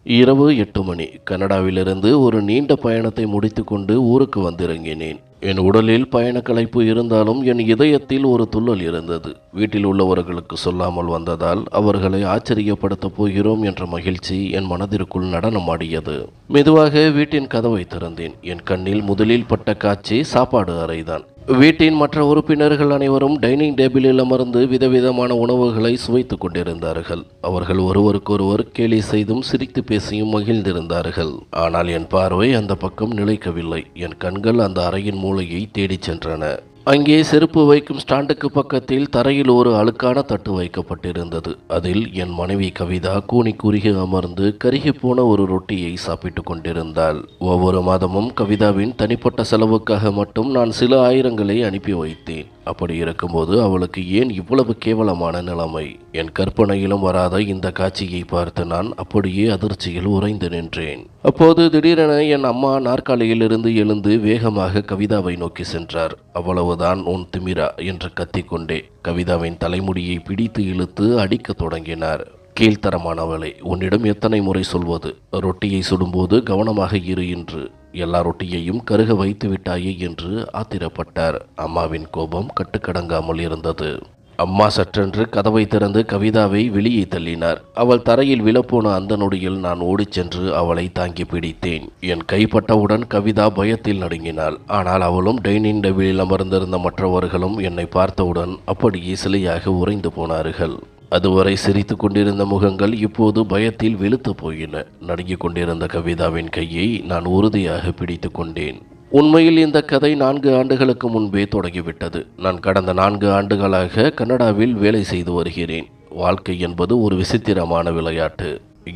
இரவு 8 மணி. கனடாவிலிருந்து ஒரு நீண்ட பயணத்தை முடித்துக்கொண்டு ஊருக்கு வந்திறங்கினேன். என் உடலில் பயணக் களைப்பு இருந்தாலும் என் இதயத்தில் ஒரு துள்ளல் இருந்தது. வீட்டில் உள்ளவர்களுக்கு சொல்லாமல் வந்ததால் அவர்களை ஆச்சரியப்படுத்தப் போகிறோம் என்ற மகிழ்ச்சி என் மனதிற்குள் நடனமாடியது. மெதுவாக வீட்டின் கதவை திறந்தேன். என் கண்ணில் முதலில் பட்ட காட்சி சாப்பாடு அறைதான். வீட்டின் மற்ற உறுப்பினர்கள் அனைவரும் டைனிங் டேபிளில் அமர்ந்து விதவிதமான உணவுகளை சுவைத்துக் கொண்டிருந்தார்கள். அவர்கள் ஒருவருக்கொருவர் கேலி செய்தும் சிரித்து பேசியும் மகிழ்ந்திருந்தார்கள். ஆனால் என் பார்வை அந்த பக்கம் நிலைக்கவில்லை. என் கண்கள் அந்த அறையின் மூலையை தேடிச் சென்றன. அங்கே செருப்பு வைக்கும் ஸ்டாண்டுக்கு பக்கத்தில் தரையில் ஒரு அழுக்கான தட்டு வைக்கப்பட்டிருந்தது. அதில் என் மனைவி கவிதா கூனி குறுகி அமர்ந்து கருகி போன ஒரு ரொட்டியை சாப்பிட்டு கொண்டிருந்தாள். ஒவ்வொரு மாதமும் கவிதாவின் தனிப்பட்ட செலவுக்காக மட்டும் நான் சில ஆயிரங்களை அனுப்பி வைத்தேன். அப்படி இருக்கும்போது அவளுக்கு ஏன் இவ்வளவு கேவலமான நிலைமை? என் கற்பனையிலும் வராத இந்த காட்சியை பார்த்து நான் அப்படியே அதிர்ச்சியில் உறைந்து நின்றேன். அப்போது திடீரென என் அம்மா நாற்காலியில் இருந்து எழுந்து வேகமாக கவிதாவை நோக்கி சென்றார். அவ்வளவுதான் உன் திமிரா என்று கத்திக்கொண்டே கவிதாவின் தலைமுடியை பிடித்து இழுத்து அடிக்க தொடங்கினார். கீழ்த்தரமானவளே, உன்னிடம் எத்தனை முறை சொல்வது? ரொட்டியை சுடும்போது கவனமாக இரு என்று. எல்லா ரொட்டியையும் கருக வைத்து விட்டாயே என்று ஆத்திரப்பட்டார். அம்மாவின் கோபம் கட்டுக்கடங்காமல் இருந்தது. அம்மா சற்றென்று கதவை திறந்து கவிதாவை வெளியே தள்ளினார். அவள் தரையில் விழப்போன அந்த நொடியில் நான் ஓடிச் சென்று அவளை தாங்கி பிடித்தேன். என் கைப்பட்டவுடன் கவிதா பயத்தில் நடுங்கினாள். ஆனால் அவளும் டைனிங் டேபிளில் அமர்ந்திருந்த மற்றவர்களும் என்னை பார்த்தவுடன் அப்படியே சிலையாக உறைந்து போனார்கள். அதுவரை சிரித்து கொண்டிருந்த முகங்கள் இப்போது பயத்தில் வெளுத்து போயின. நடுங்கிக் கொண்டிருந்த கவிதாவின் கையை நான் உறுதியாக பிடித்து கொண்டேன். உண்மையில் இந்த கதை 4 ஆண்டுகளுக்கு முன்பே தொடங்கிவிட்டது. நான் கடந்த 4 ஆண்டுகளாக கனடாவில் வேலை செய்து வருகிறேன். வாழ்க்கை என்பது ஒரு விசித்திரமான விளையாட்டு.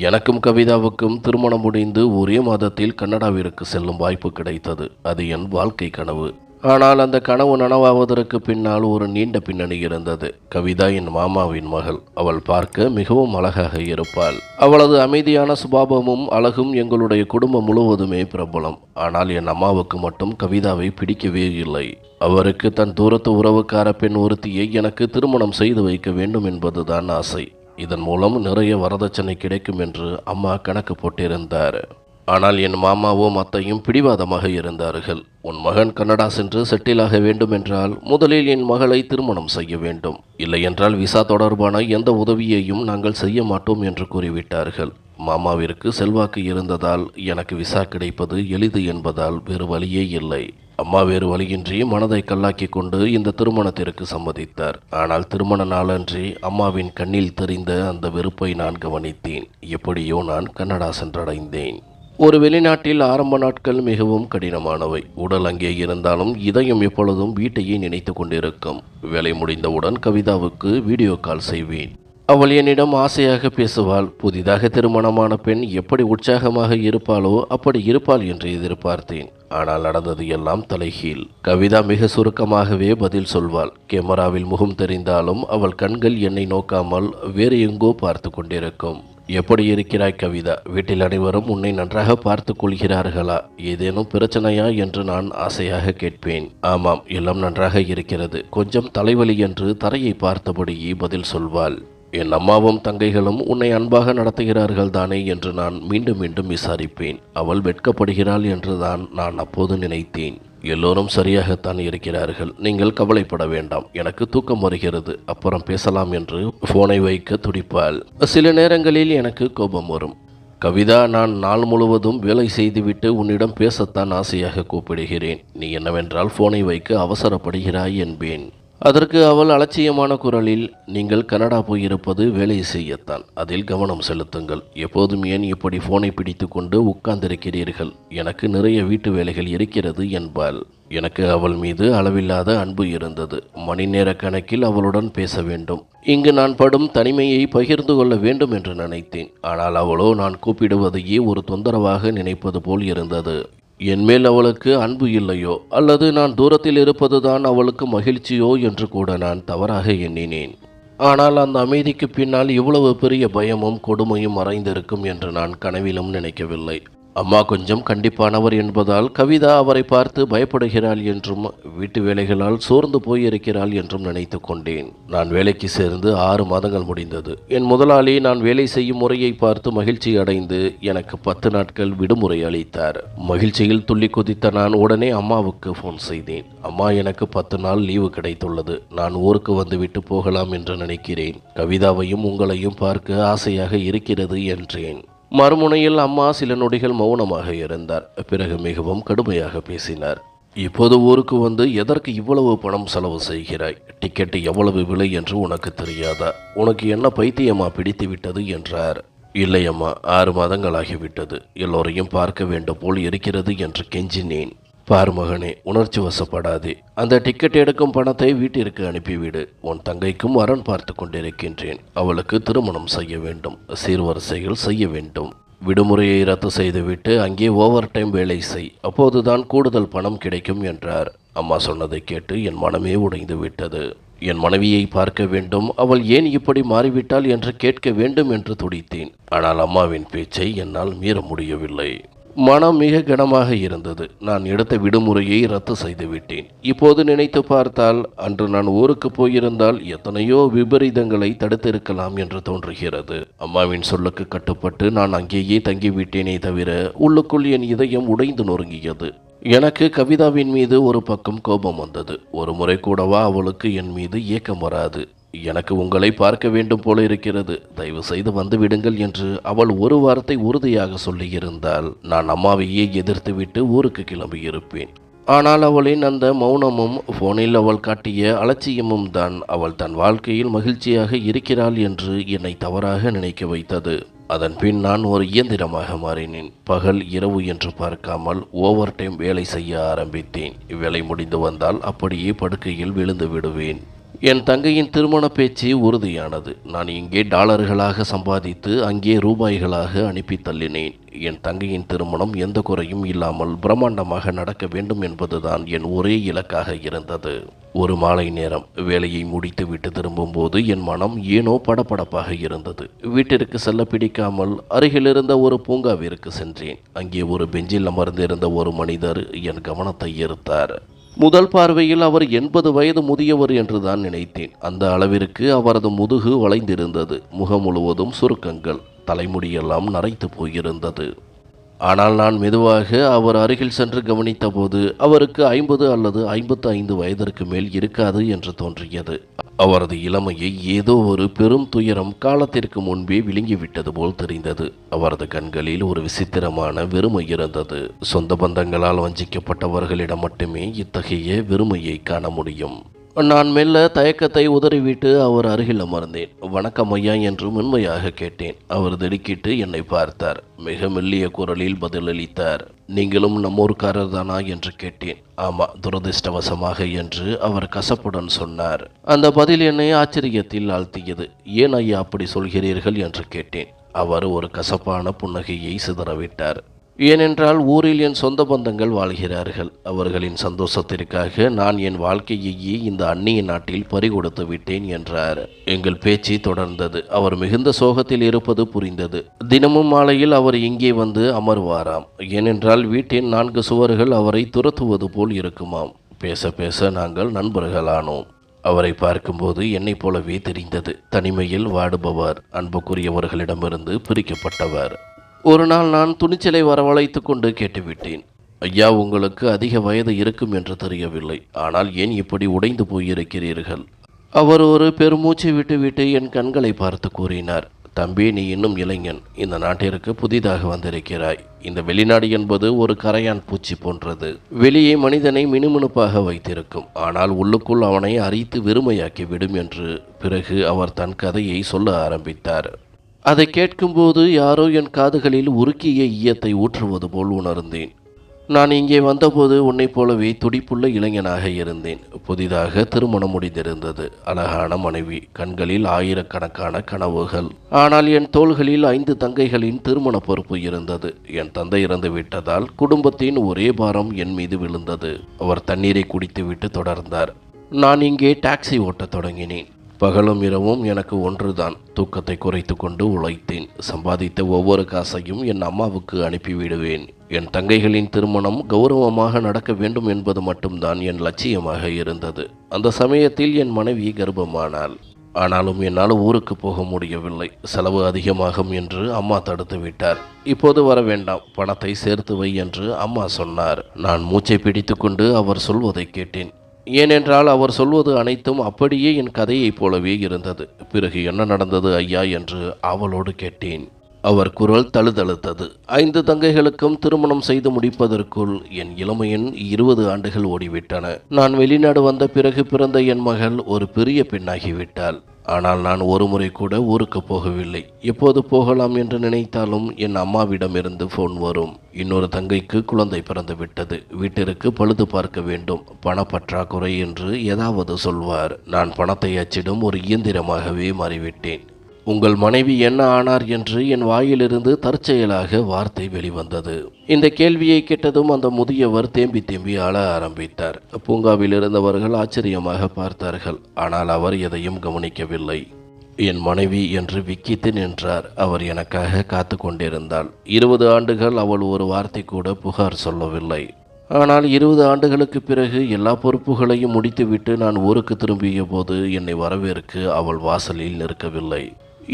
எனக்கும் கவிதாவுக்கும் திருமணம் முடிந்து ஒரே மாதத்தில் கனடாவிற்கு செல்லும் வாய்ப்பு கிடைத்தது. அது என் வாழ்க்கை கனவு. ஆனால் அந்த கனவு நனவாவதற்கு பின்னால் ஒரு நீண்ட பின்னணி இருந்தது. கவிதா என் மாமாவின் மகள். அவள் பார்க்க மிகவும் அழகாக இருப்பாள். அவளது அமைதியான சுபாவமும் அழகும் எங்களுடைய குடும்பம் முழுவதுமே பிரபலம். ஆனால் என் அம்மாவுக்கு மட்டும் கவிதாவை பிடிக்கவே இல்லை. அவருக்கு தன் தூரத்து உறவுக்கார பெண் ஒருத்தியை எனக்கு திருமணம் செய்து வைக்க வேண்டும் என்பதுதான் ஆசை. இதன் மூலம் நிறைய வரதட்சணை கிடைக்கும் என்று அம்மா கணக்கு போட்டிருந்தார். ஆனால் என் மாமாவும் அத்தையும் பிடிவாதமாக இருந்தார்கள். உன் மகன் கனடா சென்று செட்டிலாக வேண்டும் என்றால் முதலில் என் மகளை திருமணம் செய்ய வேண்டும். இல்லையென்றால் விசா தொடர்பான எந்த உதவியையும் நாங்கள் செய்ய மாட்டோம் என்று கூறிவிட்டார்கள். மாமாவிற்கு செல்வாக்கு இருந்ததால் எனக்கு விசா கிடைப்பது எளிது என்பதால் வேறு வழியே இல்லை. அம்மா வேறு வழியின்றி மனதை கல்லாக்கி கொண்டு இந்த திருமணத்திற்கு சம்மதித்தார். ஆனால் திருமண நாளன்றி அம்மாவின் கண்ணில் தெரிந்த அந்த வெறுப்பை நான் கவனித்தேன். எப்படியோ நான் கனடா சென்றடைந்தேன். ஒரு வெளிநாட்டில் ஆரம்ப நாட்கள் மிகவும் கடினமானவை. உடல் அங்கே இருந்தாலும் இதயம் எப்பொழுதும் வீட்டையே நினைத்து கொண்டிருக்கும். வேலை முடிந்தவுடன் கவிதாவுக்கு வீடியோ கால் செய்வேன். அவள் என்னிடம் ஆசையாக பேசுவாள். புதிதாக திருமணமான பெண் எப்படி உற்சாகமாக இருப்பாளோ அப்படி இருப்பாள் என்று எதிர்பார்த்தேன். ஆனால் நடந்தது எல்லாம் தலைகீழ். கவிதா மிக சுருக்கமாகவே பதில் சொல்வாள். கேமராவில் முகம் தெரிந்தாலும் அவள் கண்கள் என்னை நோக்காமல் வேறு எங்கோ பார்த்து கொண்டிருக்கும். எப்படி இருக்கிறாய் கவிதா? வீட்டில் அனைவரும் உன்னை நன்றாக பார்த்து கொள்கிறார்களா? ஏதேனும் பிரச்சனையா என்று நான் ஆசையாக கேட்பேன். ஆமாம், எல்லாம் நன்றாக இருக்கிறது. கொஞ்சம் தலைவலி என்று தரையை பார்த்தபடியே பதில் சொல்வாள். என் அம்மாவும் தங்கைகளும் உன்னை அன்பாக நடத்துகிறார்கள் தானே என்று நான் மீண்டும் மீண்டும் விசாரிப்பேன். அவள் வெட்கப்படுகிறாள் என்றுதான் நான் அப்போது நினைத்தேன். எல்லோரும் சரியாகத்தான் இருக்கிறார்கள். நீங்கள் கவலைப்பட வேண்டாம். எனக்கு தூக்கம் வருகிறது. அப்புறம் பேசலாம் என்று போனை வைக்க துடிப்பாள். சில நேரங்களில் எனக்கு கோபம் வரும். கவிதா, நான் நாள் முழுவதும் வேலை செய்துவிட்டு உன்னிடம் பேசத்தான் ஆசையாக கூப்பிடுகிறேன். நீ என்னவென்றால் போனை வைக்க அவசரப்படுகிறாய் என்பேன். அதற்கு அவள் அலட்சியமான குரலில், நீங்கள் கனடா போயிருப்பது வேலை செய்யத்தான். அதில் கவனம் செலுத்துங்கள். எப்போதும் ஏன் இப்படி போனை பிடித்து கொண்டு உட்கார்ந்திருக்கிறீர்கள்? எனக்கு நிறைய வீட்டு வேலைகள் இருக்கிறது என்பாள். எனக்கு அவள் மீது அளவில்லாத அன்பு இருந்தது. மணி நேர கணக்கில் அவளுடன் பேச வேண்டும். இங்கு நான் படும் தனிமையை பகிர்ந்து கொள்ள வேண்டும் என்று நினைத்தேன். ஆனால் அவளோ நான் கூப்பிடுவதையே ஒரு தொந்தரவாக நினைப்பது போல் இருந்தது. என்மேல் அவளுக்கு அன்பு இல்லையோ அல்லது நான் தூரத்தில் இருப்பதுதான் அவளுக்கு மகிழ்ச்சியோ என்று கூட நான் தவறாக எண்ணினேன். ஆனால் அந்த அமைதிக்கு பின்னால் இவ்வளவு பெரிய பயமும் கொடுமையும் மறைந்திருக்கும் என்று நான் கனவிலும் நினைக்கவில்லை. அம்மா கொஞ்சம் கண்டிப்பானவர் என்பதால் கவிதா அவரை பார்த்து பயப்படுகிறாள் என்றும் வீட்டு வேலைகளால் சோர்ந்து போயிருக்கிறாள் என்றும் நினைத்து கொண்டேன். நான் வேலைக்கு சேர்ந்து 6 மாதங்கள் முடிந்தது. என் முதலாளி நான் வேலை செய்யும் முறையை பார்த்து மகிழ்ச்சி அடைந்து எனக்கு 10 நாட்கள் விடுமுறை அளித்தார். மகிழ்ச்சியில் துள்ளி குதித்த நான் உடனே அம்மாவுக்கு ஃபோன் செய்தேன். அம்மா, எனக்கு 10 நாள் லீவு கிடைத்துள்ளது. நான் ஊருக்கு வந்துவிட்டு போகலாம் என்று நினைக்கிறேன். கவிதாவையும் உங்களையும் பார்க்க ஆசையாக இருக்கிறது என்றேன். மறுமுனையில் அம்மா சில நொடிகள் மௌனமாக இருந்தார். பிறகு மிகவும் கடுமையாக பேசினார். இப்போது ஊருக்கு வந்து எதற்கு இவ்வளவு பணம் செலவு செய்கிறாய்? டிக்கெட் எவ்வளவு விலை என்று உனக்கு தெரியாதா? உனக்கு என்ன பைத்தியமா பிடித்து விட்டது என்றார். இல்லையம்மா, 6 மாதங்களாகிவிட்டது. எல்லோரையும் பார்க்க வேண்டும் போல் இருக்கிறது என்று கெஞ்சினேன். பார் மகனே, உணர்ச்சி வசப்படாதே. அந்த டிக்கெட் எடுக்கும் பணத்தை வீட்டிற்கு அனுப்பிவிடு. உன் தங்கைக்கும் வரன் பார்த்து கொண்டிருக்கின்றேன். அவளுக்கு திருமணம் செய்ய வேண்டும். சீர்வரிசைகள் செய்ய வேண்டும். விடுமுறையை ரத்து செய்துவிட்டு அங்கே ஓவர் டைம் வேலை செய். அப்போதுதான் கூடுதல் பணம் கிடைக்கும் என்றார். அம்மா சொன்னதை கேட்டு என் மனமே உடைந்து விட்டது. என் மனைவியை பார்க்க வேண்டும், அவள் ஏன் இப்படி மாறிவிட்டாள் என்று கேட்க வேண்டும் என்று துடித்தேன். ஆனால் அம்மாவின் பேச்சை என்னால் மீற முடியவில்லை. மனம் மிக கனமாக இருந்தது. நான் எடுத்த விடுமுறையை ரத்து செய்துவிட்டேன். இப்போது நினைத்து பார்த்தால் அன்று நான் ஊருக்கு போயிருந்தால் எத்தனையோ விபரீதங்களை தடுத்திருக்கலாம் என்று தோன்றுகிறது. அம்மாவின் சொல்லுக்கு கட்டுப்பட்டு நான் அங்கேயே தங்கிவிட்டேனே தவிர உள்ளுக்குள் என் இதயம் உடைந்து நொறுங்கியது. எனக்கு கவிதாவின் மீது ஒரு பக்கம் கோபம் வந்தது. ஒரு முறை கூடவா அவளுக்கு என் மீது ஏக்கம் வராது? எனக்கு உங்களை பார்க்க வேண்டும் போல இருக்கிறது, தயவு செய்து வந்து விடுங்கள் என்று அவள் ஒரு வார்த்தை உறுதியாக சொல்லியிருந்தால் நான் அம்மாவையே எதிர்த்துவிட்டு ஊருக்கு கிளம்பியிருப்பேன். ஆனால் அவளின் அந்த மௌனமும் போனில் அவள் காட்டிய அலட்சியமும் தான் அவள் தன் வாழ்க்கையில் மகிழ்ச்சியாக இருக்கிறாள் என்று என்னை தவறாக நினைக்க வைத்தது. அதன் பின் நான் ஒரு இயந்திரமாக மாறினேன். பகல் இரவு என்று பார்க்காமல் ஓவர் டைம் வேலை செய்ய ஆரம்பித்தேன். வேலை முடிந்து வந்தால் அப்படியே படுக்கையில் விழுந்து விடுவேன். என் தங்கையின் திருமண பேச்சு உறுதியானது. நான் இங்கே டாலர்களாக சம்பாதித்து அங்கே ரூபாய்களாக அனுப்பி தள்ளினேன். என் தங்கையின் திருமணம் எந்த குறையும் இல்லாமல் பிரம்மாண்டமாக நடக்க வேண்டும் என்பதுதான் என் ஒரே இலக்காக இருந்தது. ஒரு மாலை நேரம் வேலையை முடித்துவிட்டு திரும்பும்போது என் மனம் ஏனோ படபடப்பாக இருந்தது. வீட்டிற்கு செல்ல பிடிக்காமல் அருகிலிருந்த ஒரு பூங்காவிற்கு சென்றேன். அங்கே ஒரு பெஞ்சில் அமர்ந்திருந்த ஒரு மனிதர் என் கவனத்தை ஈர்த்தார். முதல் பார்வையில் அவர் 80 வயது முதியவர் என்றுதான் நினைத்தேன். அந்த அளவிற்கு அவரது முதுகு வளைந்திருந்தது. முகம் முழுவதும் சுருக்கங்கள், தலைமுடியெல்லாம் நரைத்து போயிருந்தது. ஆனால் நான் மெதுவாக அவர் அருகில் சென்று கவனித்தபோது அவருக்கு 50 அல்லது 55 வயதிற்கு மேல் இருக்காது என்று தோன்றியது. அவரது இளமையை ஏதோ ஒரு பெரும் துயரம் காலத்திற்கு முன்பே விழுங்கிவிட்டது போல் தெரிந்தது. அவரது கண்களில் ஒரு விசித்திரமான வெறுமை இருந்தது. சொந்த பந்தங்களால் வஞ்சிக்கப்பட்டவர்களிடம் மட்டுமே இத்தகைய வெறுமையை காண முடியும். நான் மெல்ல தயக்கத்தை உதறிவிட்டு அவர் அருகில் அமர்ந்தேன். வணக்கம் ஐயா என்று மென்மையாக கேட்டேன். அவர் திடுக்கிட்டு என்னை பார்த்தார். மிக மெல்லிய குரலில் பதிலளித்தார். நீங்களும் நம்மூர்காரர் தானா என்று கேட்டேன். ஆமா, துரதிர்ஷ்டவசமாக என்று அவர் கசப்புடன் சொன்னார். அந்த பதில் என்னை ஆச்சரியத்தில் ஆழ்த்தியது. ஏன் ஐயா அப்படி சொல்கிறீர்கள் என்று கேட்டேன். அவர் ஒரு கசப்பான புன்னகையை சிதறவிட்டார். ஏனென்றால் ஊரில் என் சொந்த பந்தங்கள் வாழ்கிறார்கள். அவர்களின் சந்தோஷத்திற்காக நான் என் வாழ்க்கையையே இந்த அந்நிய நாட்டில் பறிகொடுத்து விட்டேன் என்றார். எங்கள் பேச்சு தொடர்ந்தது. அவர் மிகுந்த சோகத்தில் இருப்பது புரிந்தது. தினமும் மாலையில் அவர் இங்கே வந்து அமர்வாராம். ஏனென்றால் வீட்டின் 4 சுவர்கள் அவரை துரத்துவது போல் இருக்குமாம். பேச பேச நாங்கள் நண்பர்களானோம். அவரை பார்க்கும்போது என்னைப் போலவே தெரிந்தது. தனிமையில் வாடுபவர், அன்புக்குரியவர்களிடமிருந்து பிரிக்கப்பட்டவர். ஒரு நாள் நான் துணிச்சலை வரவழைத்து கொண்டு கேட்டுவிட்டேன். ஐயா, உங்களுக்கு அதிக வயது இருக்கும் என்று தெரியவில்லை. ஆனால் ஏன் இப்படி உடைந்து போயிருக்கிறீர்கள்? அவர் ஒரு பெருமூச்சு விட்டுவிட்டு என் கண்களை பார்த்து கூறினார். தம்பி, நீ இன்னும் இளைஞன். இந்த நாட்டிற்கு புதிதாக வந்திருக்கிறாய். இந்த வெளிநாடு என்பது ஒரு கரையான் பூச்சி போன்றது. வெளியே மனிதனை மினுமினுப்பாக வைத்திருக்கும், ஆனால் உள்ளுக்குள் அவனை அரித்து வெறுமையாக்கி விடும் என்று பிறகு அவர் தன் கதையை சொல்ல ஆரம்பித்தார். அதை கேட்கும்போது யாரோ என் காதுகளில் உருக்கிய ஈயத்தை ஊற்றுவது போல் உணர்ந்தேன். நான் இங்கே வந்தபோது உன்னைப் போலவே துடிப்புள்ள இளைஞனாக இருந்தேன். புதிதாக திருமணம் முடிந்திருந்தது. அழகான மனைவி, கண்களில் ஆயிரக்கணக்கான கனவுகள். ஆனால் என் தோள்களில் 5 தங்கைகளின் திருமண பொறுப்பு இருந்தது. என் தந்தை இறந்து விட்டதால் குடும்பத்தின் ஒரே பாரம் என் மீது விழுந்தது. அவர் தண்ணீரை குடித்துவிட்டு தொடர்ந்தார். நான் இங்கே டாக்ஸி ஓட்டத் தொடங்கினேன். பகலும் இரவும் எனக்கு ஒன்றுதான். தூக்கத்தை குறைத்து கொண்டு உழைத்தேன். சம்பாதித்த ஒவ்வொரு காசையும் என் அம்மாவுக்கு அனுப்பிவிடுவேன். என் தங்கைகளின் திருமணம் கௌரவமாக நடக்க வேண்டும் என்பது மட்டும்தான் என் லட்சியமாக இருந்தது. அந்த சமயத்தில் என் மனைவி கர்ப்பமானாள். ஆனாலும் என்னால் ஊருக்கு போக முடியவில்லை. செலவு அதிகமாகும் என்று அம்மா தடுத்து விட்டார். இப்போது வர வேண்டாம், பணத்தை சேர்த்து வை என்று அம்மா சொன்னார். நான் மூச்சை பிடித்து கொண்டு அவர் சொல்வதை கேட்டேன். ஏனென்றால் அவர் சொல்வது அனைத்தும் அப்படியே என் கதையைப் போலவே இருந்தது. பிறகு என்ன நடந்தது ஐயா என்று ஆவலோடு கேட்டேன். அவர் குரல் தழுதழுத்தது. 5 தங்கைகளுக்கும் திருமணம் செய்து முடிப்பதற்குள் என் இளமையின் 20 ஆண்டுகள் ஓடிவிட்டன. நான் வெளிநாடு வந்த பிறகு பிறந்த என் மகள் ஒரு பெரிய பெண்ணாகிவிட்டாள். ஆனால் நான் ஒரு முறை கூட ஊருக்கு போகவில்லை. எப்போது போகலாம் என்று நினைத்தாலும் என் அம்மாவிடமிருந்து ஃபோன் வரும். இன்னொரு தங்கைக்கு குழந்தை பிறந்து விட்டது, வீட்டிற்கு பழுது பார்க்க வேண்டும், பணப்பற்றாக்குறை என்று ஏதாவது சொல்வார். நான் பணத்தை அச்சிடும் ஒரு இயந்திரமாகவே மாறிவிட்டேன். உங்கள் மனைவி என்ன ஆனார் என்று என் வாயிலிருந்து தற்செயலாக வார்த்தை வெளிவந்தது. இந்த கேள்வியை கேட்டதும் அந்த முதியவர் தேம்பி தேம்பி அழ ஆரம்பித்தார். பூங்காவில் இருந்தவர்கள் ஆச்சரியமாக பார்த்தார்கள். ஆனால் அவர் எதையும் கவனிக்கவில்லை. என் மனைவி என்று விக்கித்து நின்றார். அவர் எனக்காக காத்து கொண்டிருந்தாள். 20 ஆண்டுகள் அவள் ஒரு வார்த்தை கூட புகார் சொல்லவில்லை. ஆனால் 20 ஆண்டுகளுக்கு பிறகு எல்லா பொறுப்புகளையும் முடித்துவிட்டு நான் ஊருக்கு திரும்பிய போது என்னை வரவேற்க அவள் வாசலில் நிற்கவில்லை.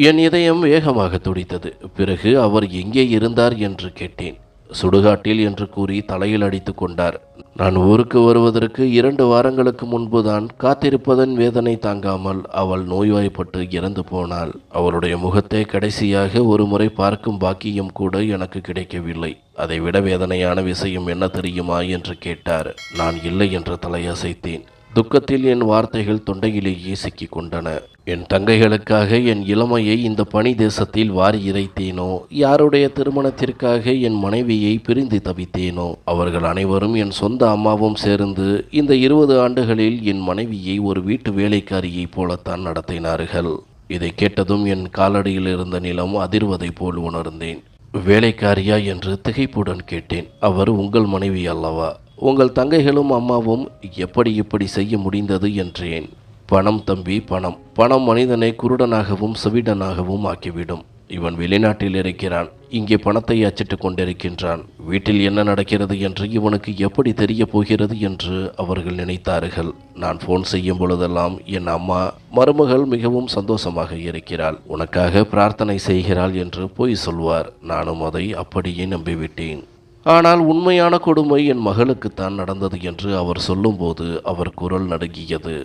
என் இதயம் வேகமாக துடித்தது. பிறகு அவர் எங்கே இருந்தார் என்று கேட்டேன். சுடுகாட்டில் என்று கூறி தலையில் அடித்து கொண்டார். நான் ஊருக்கு வருவதற்கு 2 வாரங்களுக்கு முன்புதான் காத்திருப்பதன் வேதனை தாங்காமல் அவள் நோய்வாய்ப்பட்டு இறந்து போனாள். அவளுடைய முகத்தை கடைசியாக ஒரு முறை பார்க்கும் பாக்கியம் கூட எனக்கு கிடைக்கவில்லை. அதைவிட வேதனையான விஷயம் என்ன தெரியுமா என்று கேட்டார். நான் இல்லை என்று தலையசைத்தேன். துக்கத்தில் என் வார்த்தைகள் தொண்டையிலேயே சிக்கிக் கொண்டன. என் தங்கைகளுக்காக என் இளமையை இந்த பனி தேசத்தில் வாரி இறைத்தேனோ, யாருடைய திருமணத்திற்காக என் மனைவியை பிரிந்து தவித்தேனோ, அவர்கள் அனைவரும் என் சொந்த அம்மாவும் சேர்ந்து இந்த 20 ஆண்டுகளில் என் மனைவியை ஒரு வீட்டு வேலைக்காரியைப் போலத்தான் நடத்தினார்கள். இதை கேட்டதும் என் காலடியில் இருந்த நிலம் அதிர்வதை போல் உணர்ந்தேன். வேலைக்காரியா என்று திகைப்புடன் கேட்டேன். அவர் உங்கள் மனைவி அல்லவா? உங்கள் தங்கைகளும் அம்மாவும் எப்படி இப்படி செய்ய முடிந்தது என்றேன். பணம் தம்பி, பணம். பணம் மனிதனை குருடனாகவும் செவிடனாகவும் ஆக்கிவிடும். இவன் வெளிநாட்டில் இருக்கிறான், இங்கே பணத்தை அச்சிட்டு கொண்டிருக்கின்றான். வீட்டில் என்ன நடக்கிறது என்று இவனுக்கு எப்படி தெரிய போகிறது என்று அவர்கள் நினைத்தார்கள். நான் ஃபோன் செய்யும் பொழுதெல்லாம் என் அம்மா மருமகள் மிகவும் சந்தோஷமாக இருக்கிறாள், உனக்காக பிரார்த்தனை செய்கிறாள் என்று பொய் சொல்வார். நானும் அதை அப்படியே நம்பிவிட்டேன். ஆனால் உண்மையான கொடுமை என் மகளுக்குத்தான் நடந்தது என்று அவர் சொல்லும்போது அவர் குரல் நடுங்கியது.